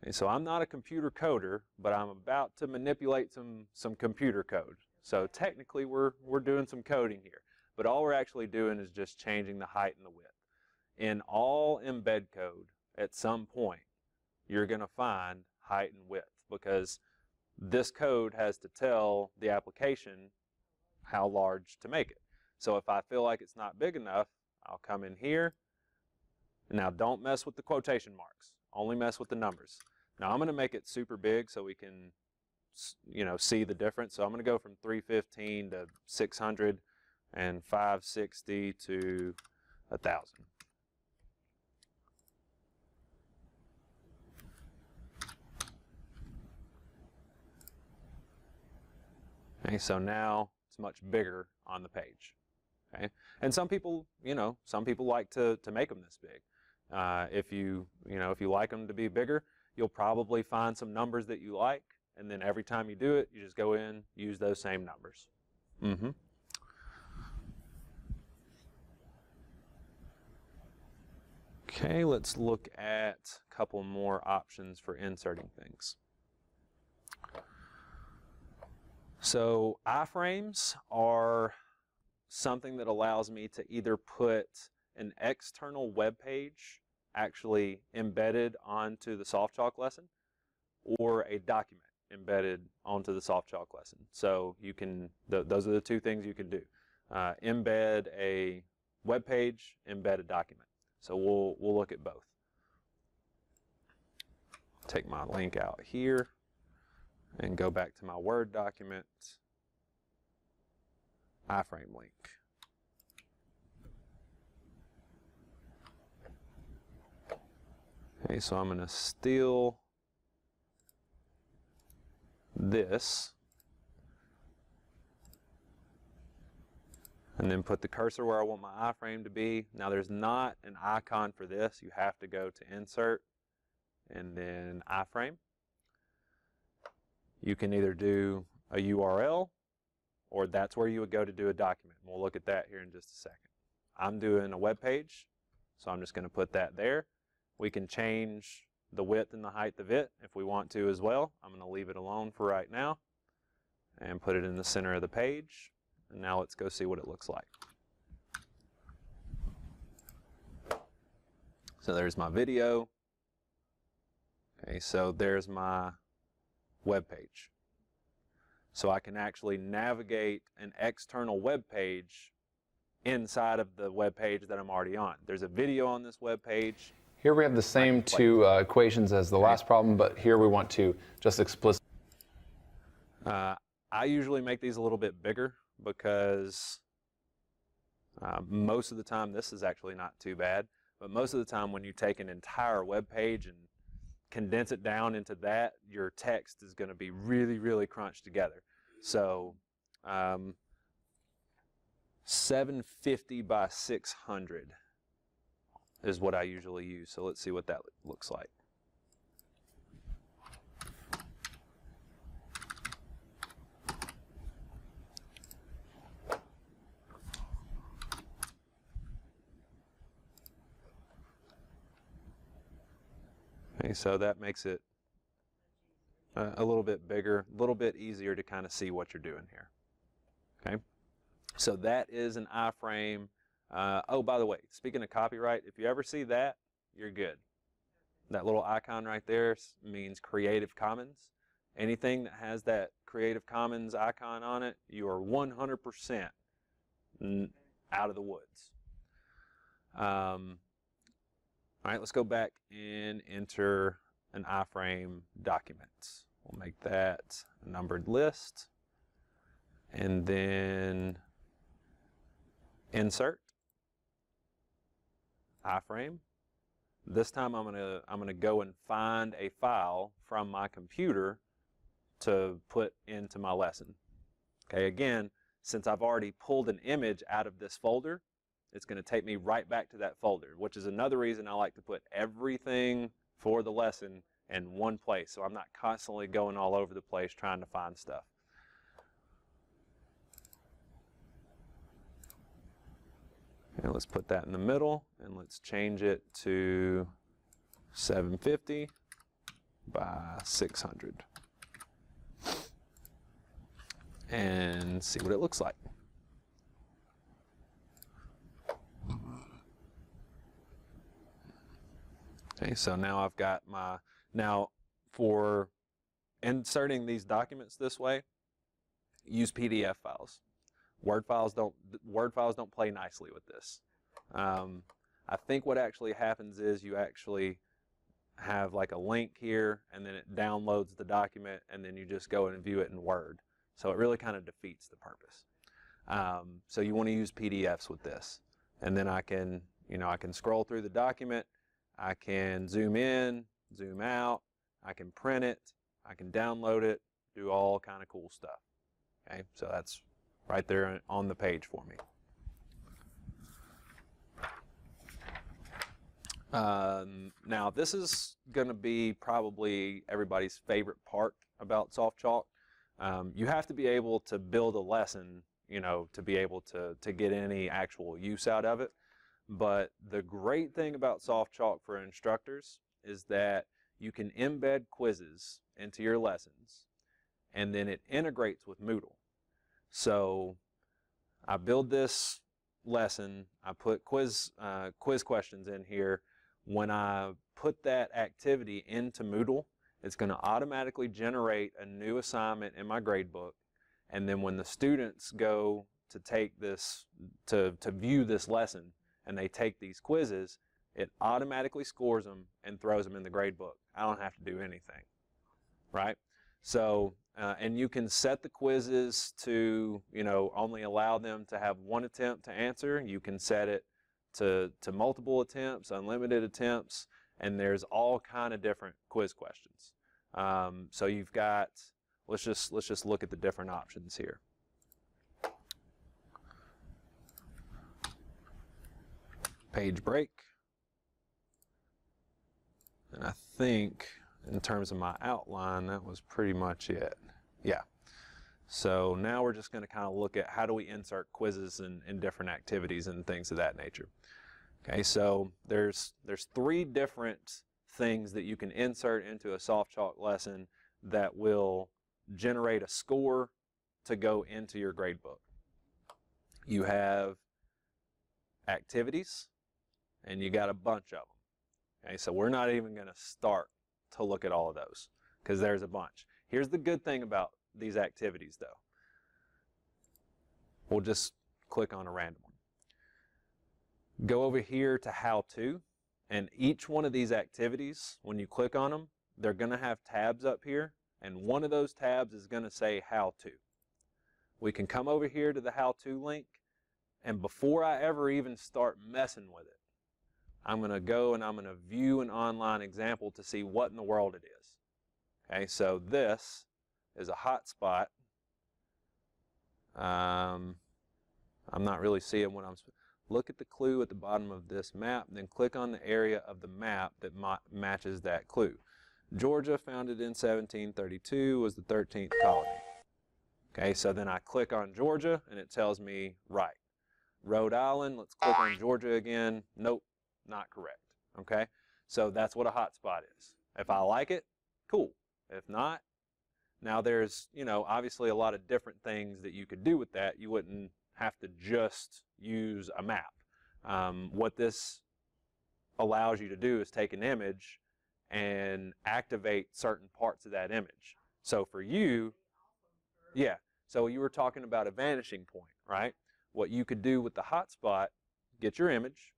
Okay, so I'm not a computer coder, but I'm about to manipulate some computer code. So technically we're doing some coding here, but all we're actually doing is just changing the height and the width. In all embed code, at some point, you're going to find height and width, because this code has to tell the application how large to make it. So if I feel like it's not big enough, I'll come in here. Now don't mess with the quotation marks, only mess with the numbers. Now I'm going to make it super big so we can, see the difference. So I'm going to go from 315 to 600 and 560 to 1,000. Okay, so now it's much bigger on the page. Okay, and some people, like to make them this big. If you like them to be bigger, you'll probably find some numbers that you like, and then every time you do it, you just go in, use those same numbers. Okay, let's look at a couple more options for inserting things. So iframes are something that allows me to either put an external web page actually embedded onto the SoftChalk lesson, or a document embedded onto the SoftChalk lesson. So you can, those are the two things you can do. Embed a web page, embed a document. So we'll look at both. Take my link out here and go back to my Word document, iframe link. Okay, so I'm going to steal this and then put the cursor where I want my iframe to be. Now there's not an icon for this. You have to go to Insert and then iframe. You can either do a URL, or that's where you would go to do a document. We'll look at that here in just a second. I'm doing a web page, so I'm just going to put that there. We can change the width and the height of it if we want to as well. I'm going to leave it alone for right now and put it in the center of the page. And now let's go see what it looks like. So there's my video. Okay, so there's my web page. So I can actually navigate an external web page inside of the web page that I'm already on. There's a video on this web page. Here we have the same two equations as the last problem, but here we want to just explicit. I usually make these a little bit bigger because most of the time, this is actually not too bad, but most of the time when you take an entire web page and condense it down into that, your text is going to be really, really crunched together. So 750 by 600 is what I usually use. So let's see what that looks like. Okay, so that makes it a little bit bigger, a little bit easier to kind of see what you're doing here. Okay, so that is an iframe. Oh, by the way, speaking of copyright, if you ever see that, you're good. That little icon right there means Creative Commons. Anything that has that Creative Commons icon on it, you are 100% out of the woods. All right, let's go back and enter an iframe document. We'll make that a numbered list, and then insert iframe. This time I'm gonna go and find a file from my computer to put into my lesson. Okay, again, since I've already pulled an image out of this folder, it's going to take me right back to that folder, which is another reason I like to put everything for the lesson in one place, so I'm not constantly going all over the place trying to find stuff. And let's put that in the middle, and let's change it to 750 by 600. And see what it looks like. Okay, so now I've got my, now for inserting these documents this way, use PDF files. Word files don't play nicely with this. I think what actually happens is you actually have like a link here, and then it downloads the document, and then you just go and view it in Word. So it really kind of defeats the purpose. So you want to use PDFs with this, and then I can scroll through the document. I can zoom in, zoom out. I can print it. I can download it. Do all kind of cool stuff. Okay, so that's right there on the page for me. Now this is going to be probably everybody's favorite part about SoftChalk. You have to be able to build a lesson, to be able to get any actual use out of it. But the great thing about SoftChalk for instructors is that you can embed quizzes into your lessons, and then it integrates with Moodle. So I build this lesson, I put quiz questions in here. When I put that activity into Moodle, it's going to automatically generate a new assignment in my gradebook. And then when the students go to take this, to view this lesson, and they take these quizzes, it automatically scores them and throws them in the gradebook. I don't have to do anything, right? So, and you can set the quizzes to, only allow them to have one attempt to answer. You can set it to multiple attempts, unlimited attempts, and there's all kind of different quiz questions. So you've got, let's just look at the different options here. Page break. And I think in terms of my outline, that was pretty much it. Yeah. So now we're just going to kind of look at how do we insert quizzes in different activities and things of that nature. Okay, so there's 3 different things that you can insert into a SoftChalk lesson that will generate a score to go into your gradebook. You have activities, and you got a bunch of them. Okay, so we're not even going to start to look at all of those because there's a bunch. Here's the good thing about these activities, though. We'll just click on a random one. Go over here to How To, and each one of these activities, when you click on them, they're going to have tabs up here, and one of those tabs is going to say How To. We can come over here to the How To link, and before I ever even start messing with it, I'm going to go and I'm going to view an online example to see what in the world it is. Okay, so this is a hotspot. I'm not really seeing what I'm. Look at the clue at the bottom of this map, then click on the area of the map that matches that clue. Georgia, founded in 1732, was the 13th colony. Okay, so then I click on Georgia and it tells me right. Rhode Island, let's click on Georgia again. Nope, not correct. Okay, so that's what a hotspot is. If I like it, cool. If not, Now there's, obviously a lot of different things that you could do with that. You wouldn't have to just use a map. What this allows you to do is take an image and activate certain parts of that image. So for you, yeah, so you were talking about a vanishing point, right? What you could do with the hotspot, get your image,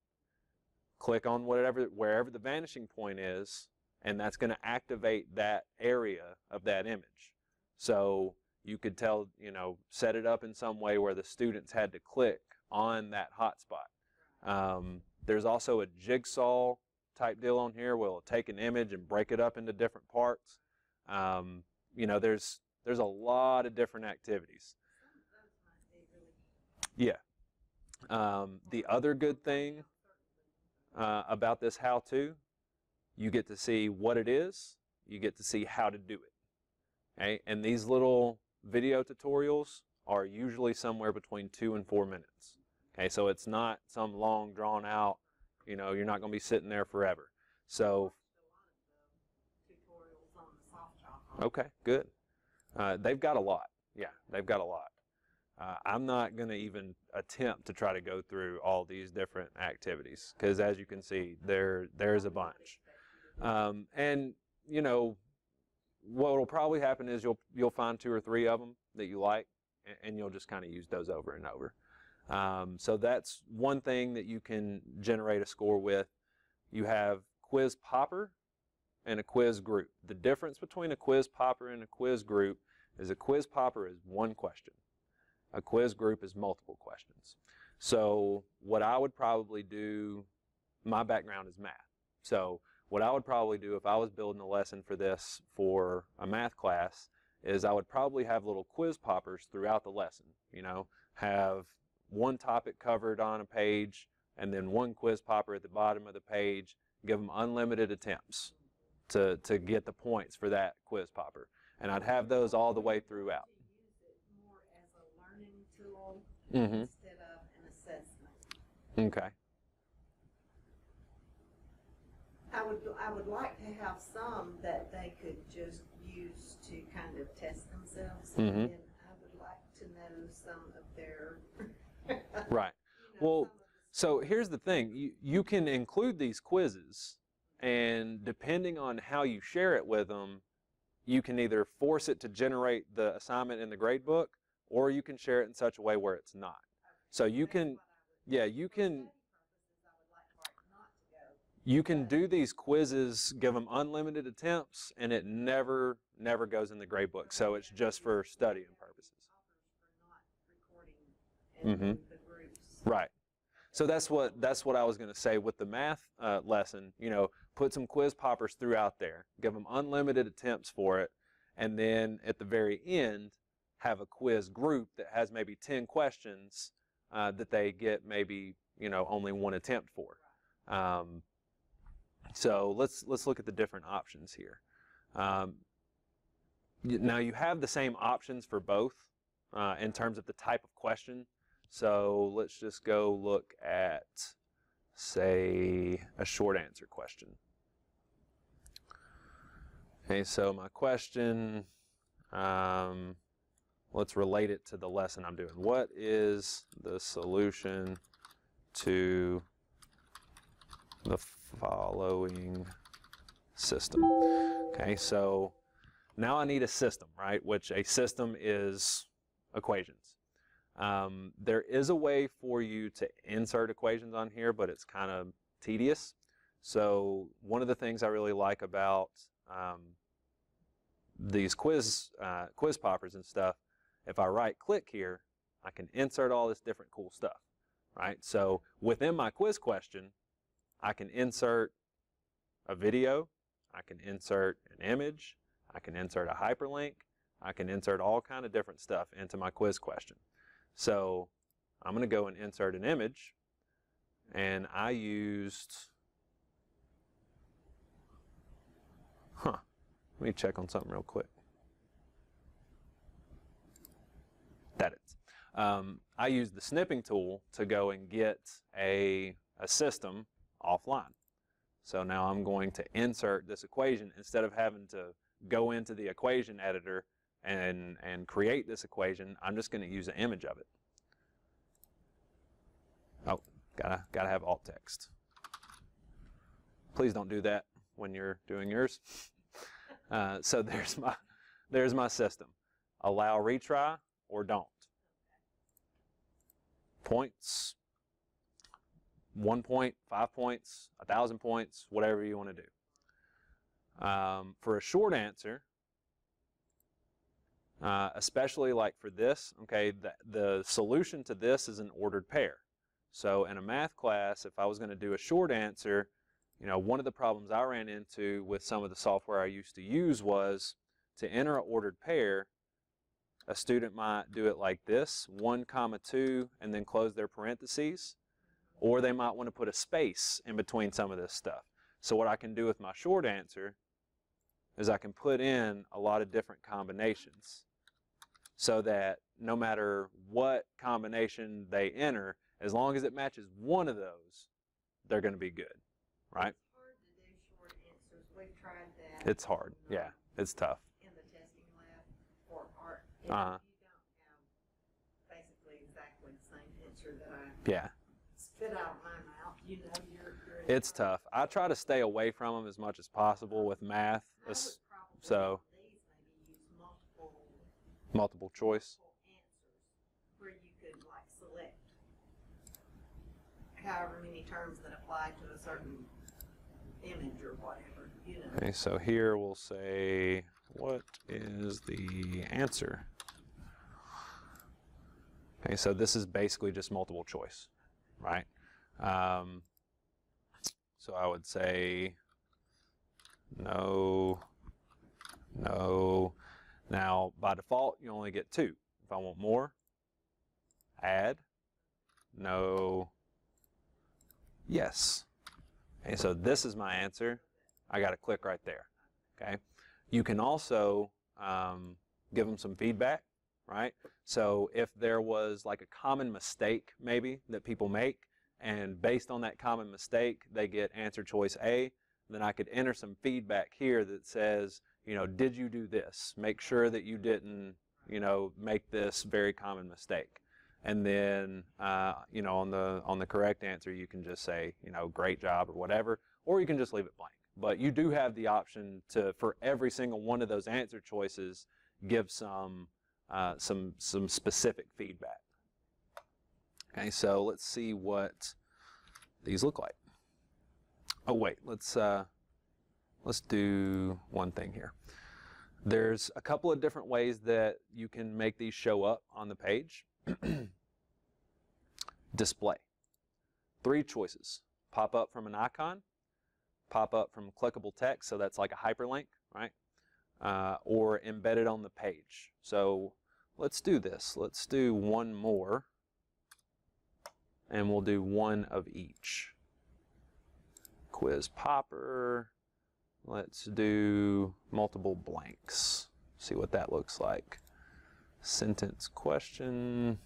click on wherever the vanishing point is, and that's going to activate that area of that image. So you could set it up in some way where the students had to click on that hotspot. There's also a jigsaw type deal on here where it'll take an image and break it up into different parts. There's a lot of different activities. Yeah. The other good thing about this how-to, you get to see what it is, you get to see how to do it. Okay? And these little video tutorials are usually somewhere between 2 and 4 minutes. Okay, so it's not some long drawn out, you're not going to be sitting there forever. So, okay, good. They've got a lot. Yeah, they've got a lot. I'm not going to even attempt to try to go through all these different activities because, as you can see, there's a bunch. And what will probably happen is you'll find 2 or 3 of them that you like, and you'll just kind of use those over and over. So that's one thing that you can generate a score with. You have quiz popper and a quiz group. The difference between a quiz popper and a quiz group is a quiz popper is 1 question. A quiz group is multiple questions. So what I would probably do, my background is math. So what I would probably do if I was building a lesson for this for a math class is I would probably have little quiz poppers throughout the lesson. Have 1 topic covered on a page and then 1 quiz popper at the bottom of the page. Give them unlimited attempts to get the points for that quiz popper. And I'd have those all the way throughout. Mm-hmm. Instead of an assessment. Okay. I would like to have some that they could just use to kind of test themselves, Mm-hmm. and I would like to know some of their Right. Well, so here's the thing. You can include these quizzes, and depending on how you share it with them, you can either force it to generate the assignment in the grade book, or you can share it in such a way where it's not. So you can, yeah, you can do these quizzes, give them unlimited attempts, and it never goes in the grade book. So it's just for studying purposes. Mm-hmm. Right. So that's what I was going to say with the math lesson. Put some quiz poppers throughout there, give them unlimited attempts for it, and then at the very end, have a quiz group that has maybe 10 questions that they get maybe only 1 attempt for. So let's look at the different options here. Now you have the same options for both in terms of the type of question. So let's just go look at, say, a short answer question. Okay, so my question, let's relate it to the lesson I'm doing. What is the solution to the following system? Okay, so now I need a system, right? Which a system is equations. There is a way for you to insert equations on here, but it's kind of tedious. So one of the things I really like about these quiz poppers and stuff, if I right click here, I can insert all this different cool stuff, right? So within my quiz question, I can insert a video, I can insert an image, I can insert a hyperlink, I can insert all kind of different stuff into my quiz question. So I'm going to go and insert an image, and I used, let me check on something real quick. That is. I used the snipping tool to go and get a system offline. So now I'm going to insert this equation instead of having to go into the equation editor and create this equation, I'm just going to use an image of it. Oh, gotta have alt text. Please don't do that when you're doing yours. So there's my system. Allow retry or don't. Points, 1 point, 5 points, 1,000 points, whatever you want to do. For a short answer, especially like for this, okay, the solution to this is an ordered pair. So in a math class, if I was going to do a short answer, you know, one of the problems I ran into with some of the software I used to use was to enter an ordered pair, a student might do it like this, 1, 2, and then close their parentheses, or they might want to put a space in between some of this stuff. So what I can do with my short answer is I can put in a lot of different combinations so that no matter what combination they enter, as long as it matches one of those, they're going to be good, right? It's hard to do short answers. We've tried that. It's hard. Yeah, it's tough. In the testing lab for art. If Uh-huh. you don't have basically exactly the same answer that I Yeah, spit out of my mouth, you know, you're it's tough. I try to stay away from them as much as possible with math. I would So probably these maybe use multiple choice. answers where you could like select however many terms that apply to a certain image or whatever, you know. Okay, so here we'll say, what is the answer? Okay, so this is basically just multiple choice, right? So I would say no, no. Now, by default, you only get 2. If I want more, add, no, yes. Okay, so this is my answer. I got to click right there. Okay. You can also give them some feedback, right? So if there was like a common mistake maybe that people make, and based on that common mistake, they get answer choice A, then I could enter some feedback here that says, you know, did you do this? Make sure that you didn't, you know, make this very common mistake. And then, you know, on the correct answer, you can just say, you know, great job or whatever, or you can just leave it blank. But you do have the option to, for every single one of those answer choices, give some specific feedback. Okay, so let's see what these look like. Oh wait, let's do one thing here. There's a couple of different ways that you can make these show up on the page. Display. 3 choices. Pop up from an icon, pop up from clickable text, so that's like a hyperlink, right? Or embedded on the page. So let's do this. Let's do one more, and we'll do one of each. Quiz popper. Let's do multiple blanks. See what that looks like. Sentence question.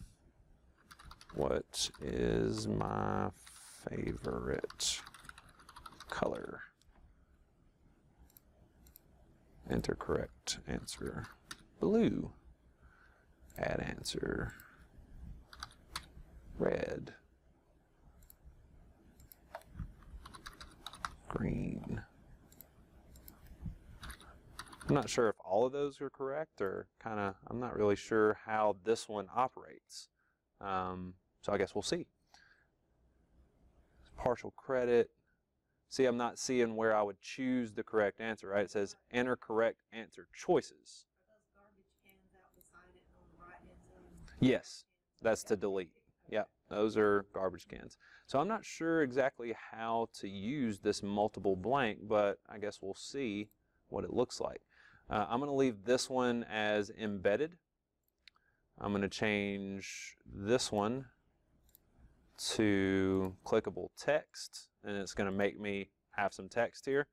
What is my favorite color? Enter correct answer. Blue. Add answer. Red. Green. I'm not sure if all of those are correct, or kind of, I'm not really sure how this one operates. So I guess we'll see. Partial credit. See, I'm not seeing where I would choose the correct answer, right? It says enter correct answer choices. Are those garbage cans out beside it on the right-hand side? Yes, that's to delete. Yep, those are garbage cans. So I'm not sure exactly how to use this multiple blank, but I guess we'll see what it looks like. I'm going to leave this one as embedded. I'm going to change this one to clickable text, and it's going to make me have some text here.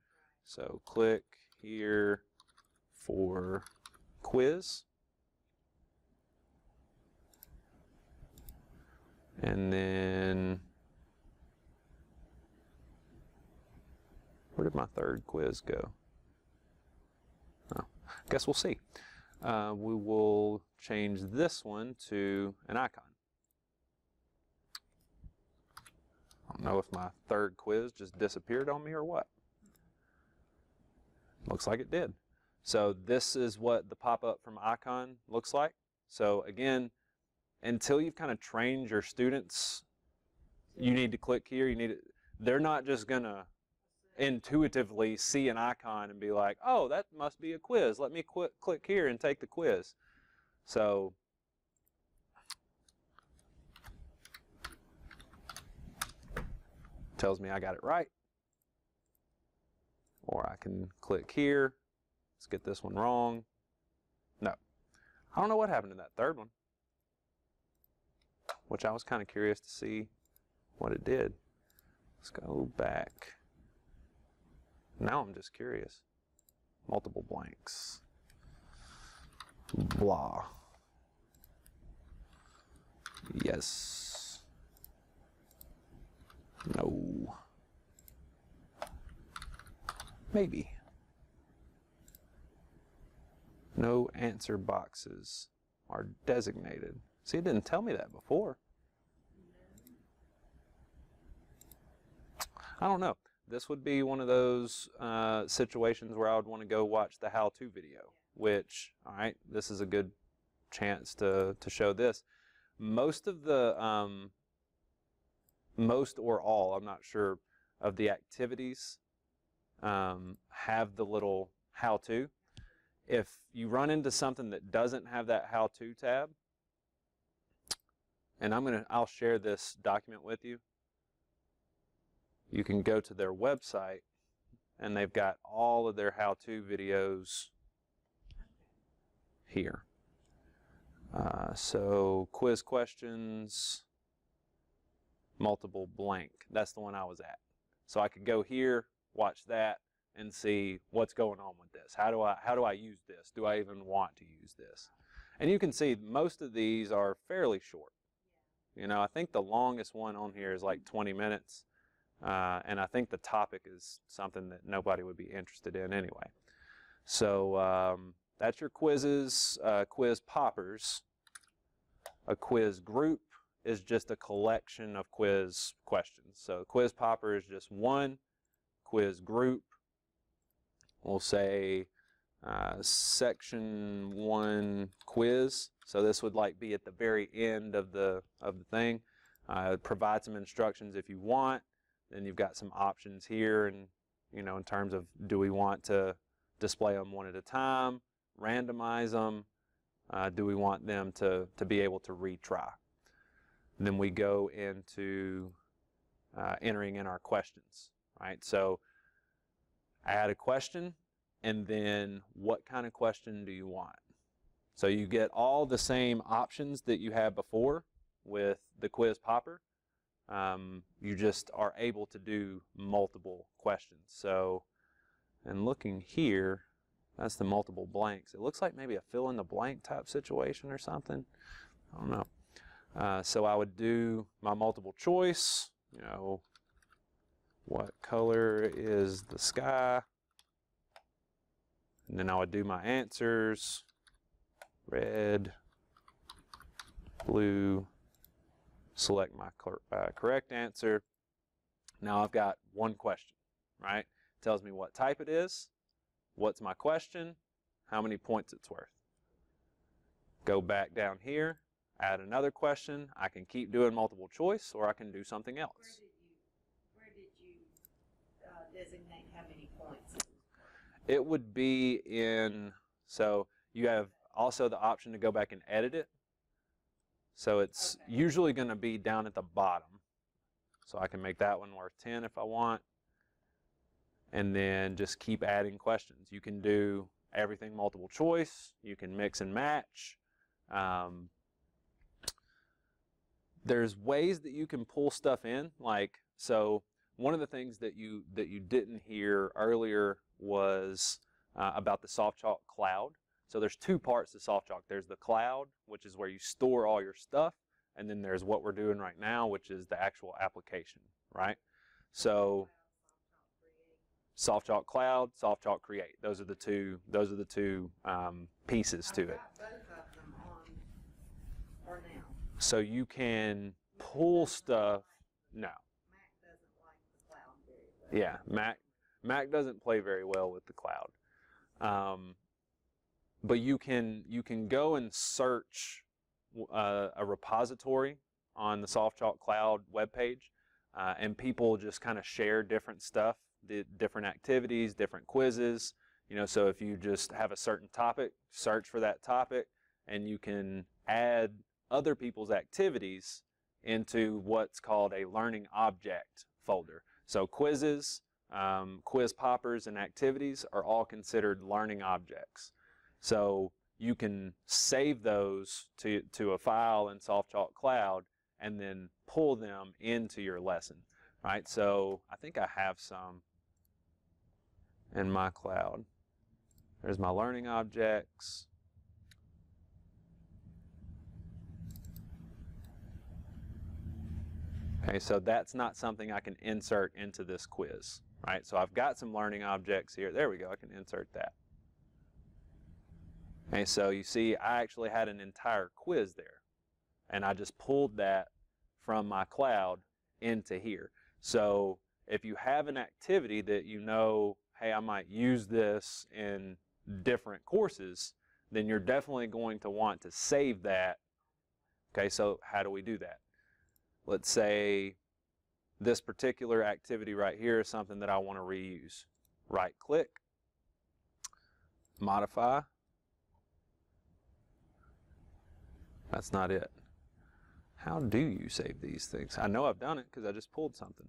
So click here for quiz. And then, where did my third quiz go? Oh, guess we'll see. We will change this one to an icon. I don't know if my third quiz just disappeared on me or what. Looks like it did. So this is what the pop-up from icon looks like. So again, until you've kind of trained your students, you need to click here. They're not just gonna intuitively see an icon and be like, oh, that must be a quiz. Let me click here and take the quiz. So tells me I got it right. Or I can click here. Let's get this one wrong. No. I don't know what happened to that third one, which I was kind of curious to see what it did. Let's go back. Now I'm just curious. Multiple blanks. Blah. Yes. No. Maybe. No answer boxes are designated. See, it didn't tell me that before. I don't know. This would be one of those situations where I would want to go watch the how-to video, which, all right, this is a good chance to show this. Most of the, most or all, I'm not sure, of the activities have the little how-to. If you run into something that doesn't have that how-to tab, and I'll share this document with you. You can go to their website and they've got all of their how-to videos here. So quiz questions, multiple blank. That's the one I was at. So I could go here, watch that, and see what's going on with this. How do I use this? Do I even want to use this? And you can see most of these are fairly short. You know, I think the longest one on here is like 20 minutes. And I think the topic is something that nobody would be interested in anyway. So that's your quizzes, quiz poppers. A quiz group is just a collection of quiz questions. So quiz popper is just one. Quiz group, we'll say section 1 quiz. So this would like be at the very end of the thing. Provide some instructions if you want. Then you've got some options here, and you know, in terms of, do we want to display them one at a time, randomize them, do we want them to be able to retry? Then we go into entering in our questions, right? So add a question, and then what kind of question do you want? So you get all the same options that you had before with the quiz popper. You just are able to do multiple questions. So, and looking here, that's the multiple blanks. It looks like maybe a fill in the blank type situation or something. I don't know. So I would do my multiple choice, you know, what color is the sky? And then I would do my answers, red, blue, select my correct answer. Now I've got one question, right? It tells me what type it is, what's my question, how many points it's worth. Go back down here, add another question. I can keep doing multiple choice, or I can do something else. Where did you designate how many points? It would be in, so you have also the option to go back and edit it. So it's usually going to be down at the bottom. So I can make that one worth 10 if I want. And then just keep adding questions. You can do everything multiple choice. You can mix and match. There's ways that you can pull stuff in. Like, so one of the things that you didn't hear earlier was about the SoftChalk cloud. So there's two parts to SoftChalk. There's the cloud, which is where you store all your stuff, and then there's what we're doing right now, which is the actual application, right? So SoftChalk Cloud, SoftChalk Create. Those are the two pieces to I've it. got both of them on for now. So you can pull stuff. No. Mac doesn't like the cloud very well. Yeah, Mac doesn't play very well with the cloud. But you can go and search a repository on the SoftChalk Cloud webpage, and people just kind of share different stuff, the different activities, different quizzes. You know, so if you just have a certain topic, search for that topic, and you can add other people's activities into what's called a learning object folder. So quizzes, quiz poppers, and activities are all considered learning objects. So you can save those to a file in SoftChalk Cloud and then pull them into your lesson, right? So I think I have some in my cloud. There's my learning objects. Okay, so that's not something I can insert into this quiz, right? So I've got some learning objects here. There we go, I can insert that. Okay, so you see I actually had an entire quiz there, and I just pulled that from my cloud into here. So if you have an activity that you know, hey, I might use this in different courses, then you're definitely going to want to save that. Okay, so how do we do that? Let's say this particular activity right here is something that I want to reuse. Right click, modify. That's not it. How do you save these things? I know I've done it because I just pulled something.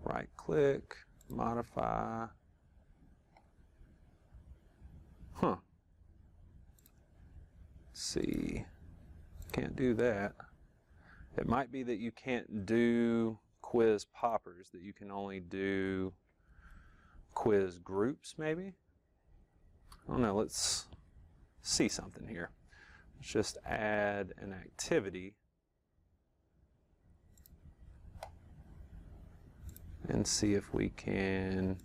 Right click, modify. Let's see. Can't do that. It might be that you can't do quiz poppers, that you can only do quiz groups maybe? I don't know, let's see something here. Let's just add an activity and see if we can.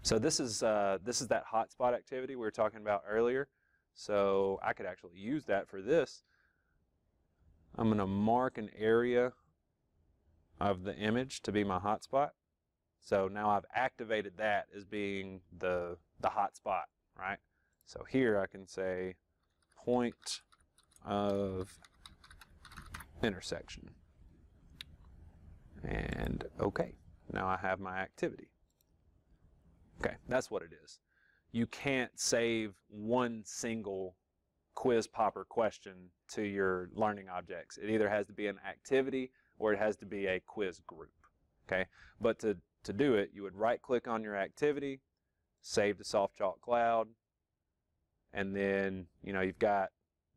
So this is that hotspot activity we were talking about earlier. So I could actually use that for this. I'm going to mark an area of the image to be my hotspot. So now I've activated that as being the hotspot, right? So here I can say point of intersection. And okay, now I have my activity. Okay, that's what it is. You can't save one single quiz popper question to your learning objects. It either has to be an activity or it has to be a quiz group. Okay, but to do it, you would right click on your activity, save to SoftChalk Cloud, and then you've got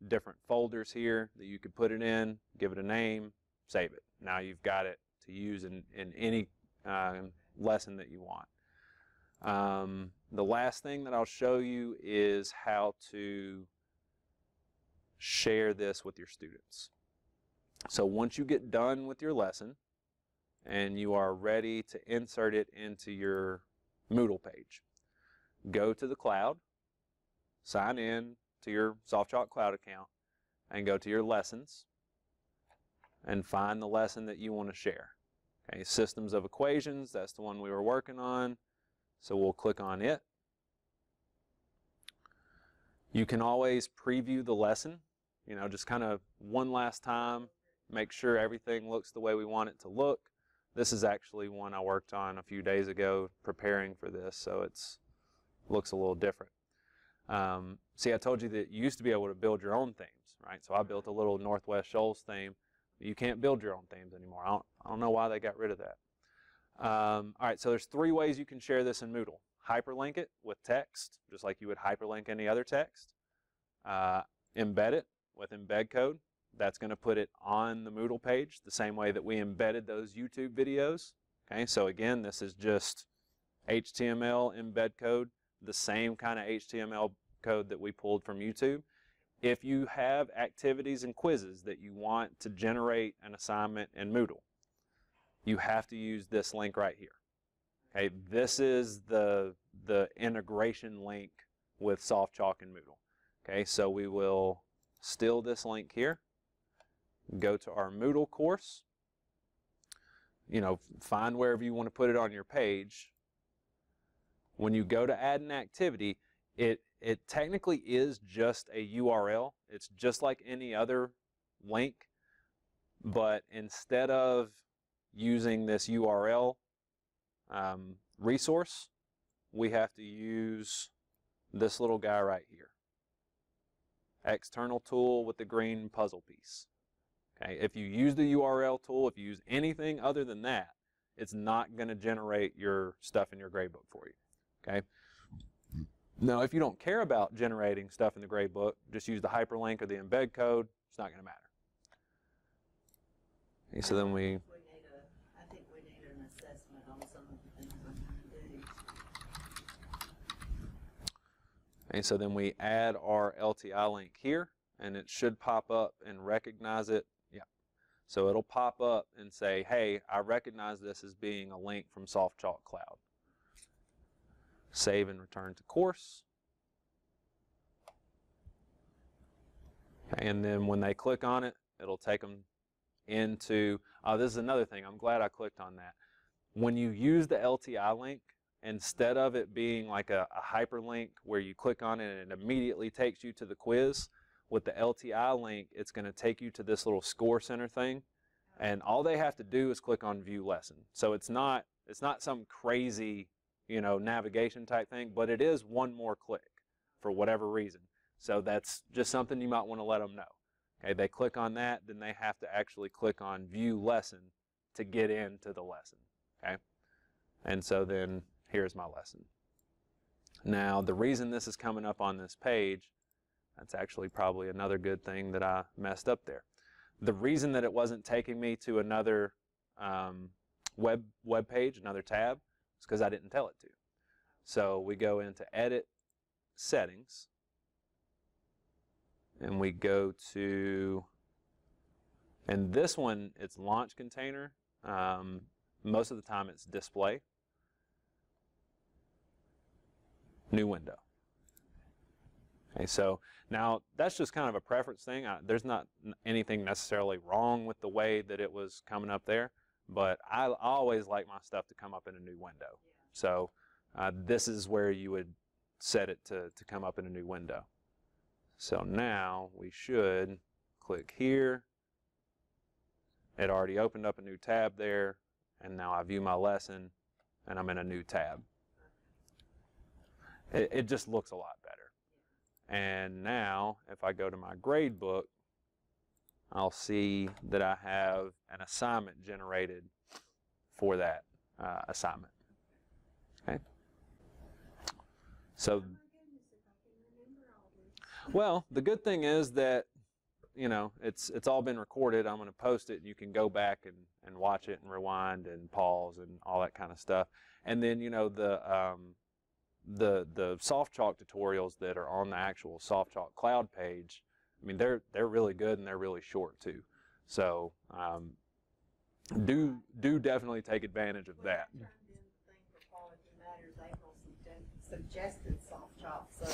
different folders here that you could put it in, give it a name, save it. Now you've got it to use in any lesson that you want. The last thing that I'll show you is how to share this with your students. So once you get done with your lesson and you are ready to insert it into your Moodle page, go to the cloud, sign in to your SoftChalk Cloud account, and go to your lessons and find the lesson that you want to share. Okay, Systems of Equations, that's the one we were working on. So we'll click on it. You can always preview the lesson, just kind of one last time, make sure everything looks the way we want it to look. This is actually one I worked on a few days ago preparing for this, so it looks a little different. See, I told you that you used to be able to build your own themes, right? So I built a little Northwest Shoals theme. You can't build your own themes anymore. I don't know why they got rid of that. All right, so there's 3 ways you can share this in Moodle. Hyperlink it with text, just like you would hyperlink any other text. Embed it with embed code. That's going to put it on the Moodle page the same way that we embedded those YouTube videos. Okay, so again, this is just HTML embed code, the same kind of HTML code that we pulled from YouTube. If you have activities and quizzes that you want to generate an assignment in Moodle, you have to use this link right here. Okay, this is the integration link with SoftChalk and Moodle. Okay, so we will steal this link here, go to our Moodle course, find wherever you want to put it on your page. When you go to add an activity, it technically is just a URL. It's just like any other link, but instead of using this URL resource, we have to use this little guy right here. External tool with the green puzzle piece. Okay, if you use the URL tool, if you use anything other than that, it's not going to generate your stuff in your gradebook for you. Okay. Now, if you don't care about generating stuff in the gradebook, just use the hyperlink or the embed code. It's not going to matter. Okay, so then I think we need an assessment on some of the things I'm going to do. Okay, so then we add our LTI link here, and it should pop up and recognize it. Yeah. So it'll pop up and say, hey, I recognize this as being a link from SoftChalk Cloud. Save and return to course. Okay, and then when they click on it, it'll take them into, this is another thing, I'm glad I clicked on that. When you use the LTI link, instead of it being like a hyperlink where you click on it and it immediately takes you to the quiz, with the LTI link, it's going to take you to this little score center thing, and all they have to do is click on view lesson. So it's not some crazy, navigation type thing, but it is one more click for whatever reason. So that's just something you might want to let them know. Okay, they click on that, then they have to actually click on view lesson to get into the lesson. Okay, and so then here's my lesson. Now, the reason this is coming up on this page, that's actually probably another good thing that I messed up there. The reason that it wasn't taking me to another web page, another tab, is because I didn't tell it to. So we go into Edit, Settings, and we go to, and this one, it's Launch Container. Most of the time it's Display. New window. Okay, so now that's just kind of a preference thing. There's not anything necessarily wrong with the way that it was coming up there, but I always like my stuff to come up in a new window. So this is where you would set it to come up in a new window. So now we should click here. It already opened up a new tab there, and now I view my lesson, and I'm in a new tab. It just looks a lot better. And now, if I go to my grade book, I'll see that I have an assignment generated for that assignment. Okay. So, well, the good thing is that, it's all been recorded. I'm going to post it, and you can go back and watch it and rewind and pause and all that kind of stuff. And then, the SoftChalk tutorials that are on the actual SoftChalk Cloud page, I mean, they're really good and they're really short too. So do definitely take advantage of that. When I turned in the thing for Quality Matters, April suggested SoftChalk, so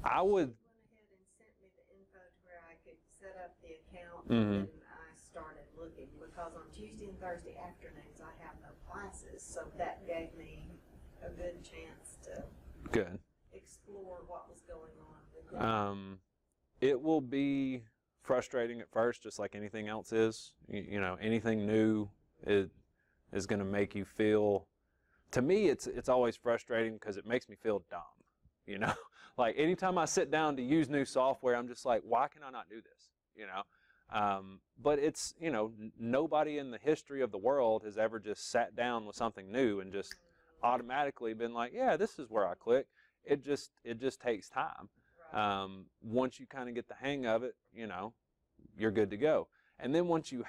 I would. went ahead and sent me the info to where I could set up the account, Mhm. and I started looking, because on Tuesday and Thursday afternoons I have no classes, so that gave me a good chance to Good. explore what was going on with it. It will be frustrating at first, just like anything else is. Anything new is going to make you feel. To me, it's always frustrating because it makes me feel dumb. Like anytime I sit down to use new software, I'm just like, why can I not do this? But it's nobody in the history of the world has ever just sat down with something new and just automatically been like, yeah, this is where I click. It just takes time. Once you kind of get the hang of it, you're good to go. And then once you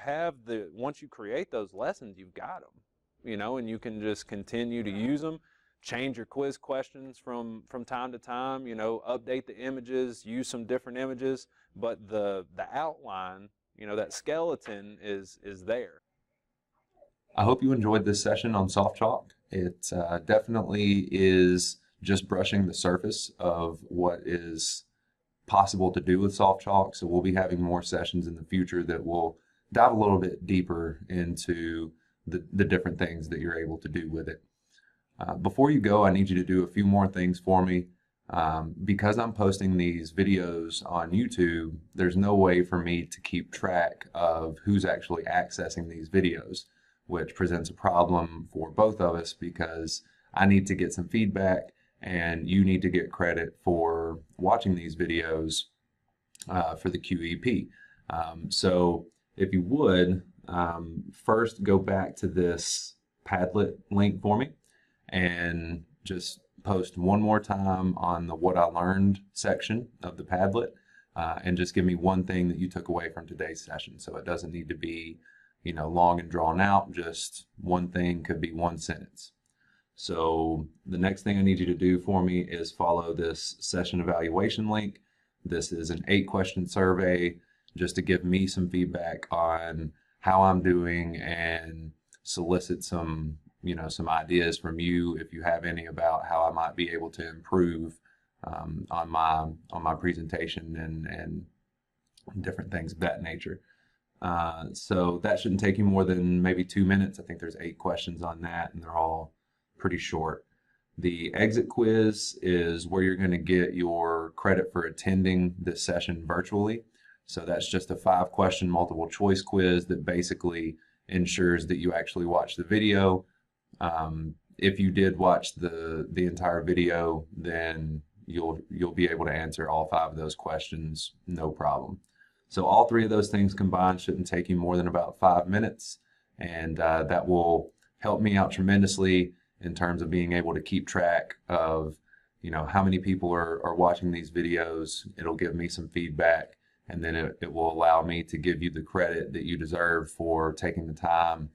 create those lessons, you've got them, and you can just continue to use them, change your quiz questions from time to time, update the images, use some different images, but the outline, that skeleton is there. I hope you enjoyed this session on SoftChalk. It definitely is just brushing the surface of what is possible to do with SoftChalk. So we'll be having more sessions in the future that will dive a little bit deeper into the different things that you're able to do with it. Before you go, I need you to do a few more things for me. Because I'm posting these videos on YouTube, there's no way for me to keep track of who's actually accessing these videos, which presents a problem for both of us because I need to get some feedback and you need to get credit for watching these videos for the QEP. So if you would, first go back to this Padlet link for me and just post one more time on the What I Learned section of the Padlet, and just give me one thing that you took away from today's session. So it doesn't need to be, long and drawn out. Just one thing, could be one sentence. So the next thing I need you to do for me is follow this session evaluation link. This is an 8-question survey just to give me some feedback on how I'm doing and solicit some some ideas from you, if you have any, about how I might be able to improve on my presentation and different things of that nature. So that shouldn't take you more than maybe 2 minutes. I think there's 8 questions on that, and they're all pretty short. The exit quiz is where you're going to get your credit for attending this session virtually. So that's just a 5-question multiple choice quiz that basically ensures that you actually watch the video. If you did watch the entire video, then you'll be able to answer all 5 of those questions, no problem. So all 3 of those things combined shouldn't take you more than about 5 minutes, and that will help me out tremendously in terms of being able to keep track of how many people are watching these videos. It'll give me some feedback, and then it will allow me to give you the credit that you deserve for taking the time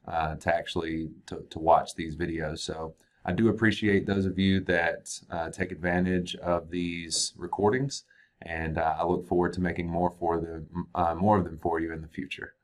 to actually to watch these videos. So I do appreciate those of you that take advantage of these recordings, and I look forward to making more of them for you in the future.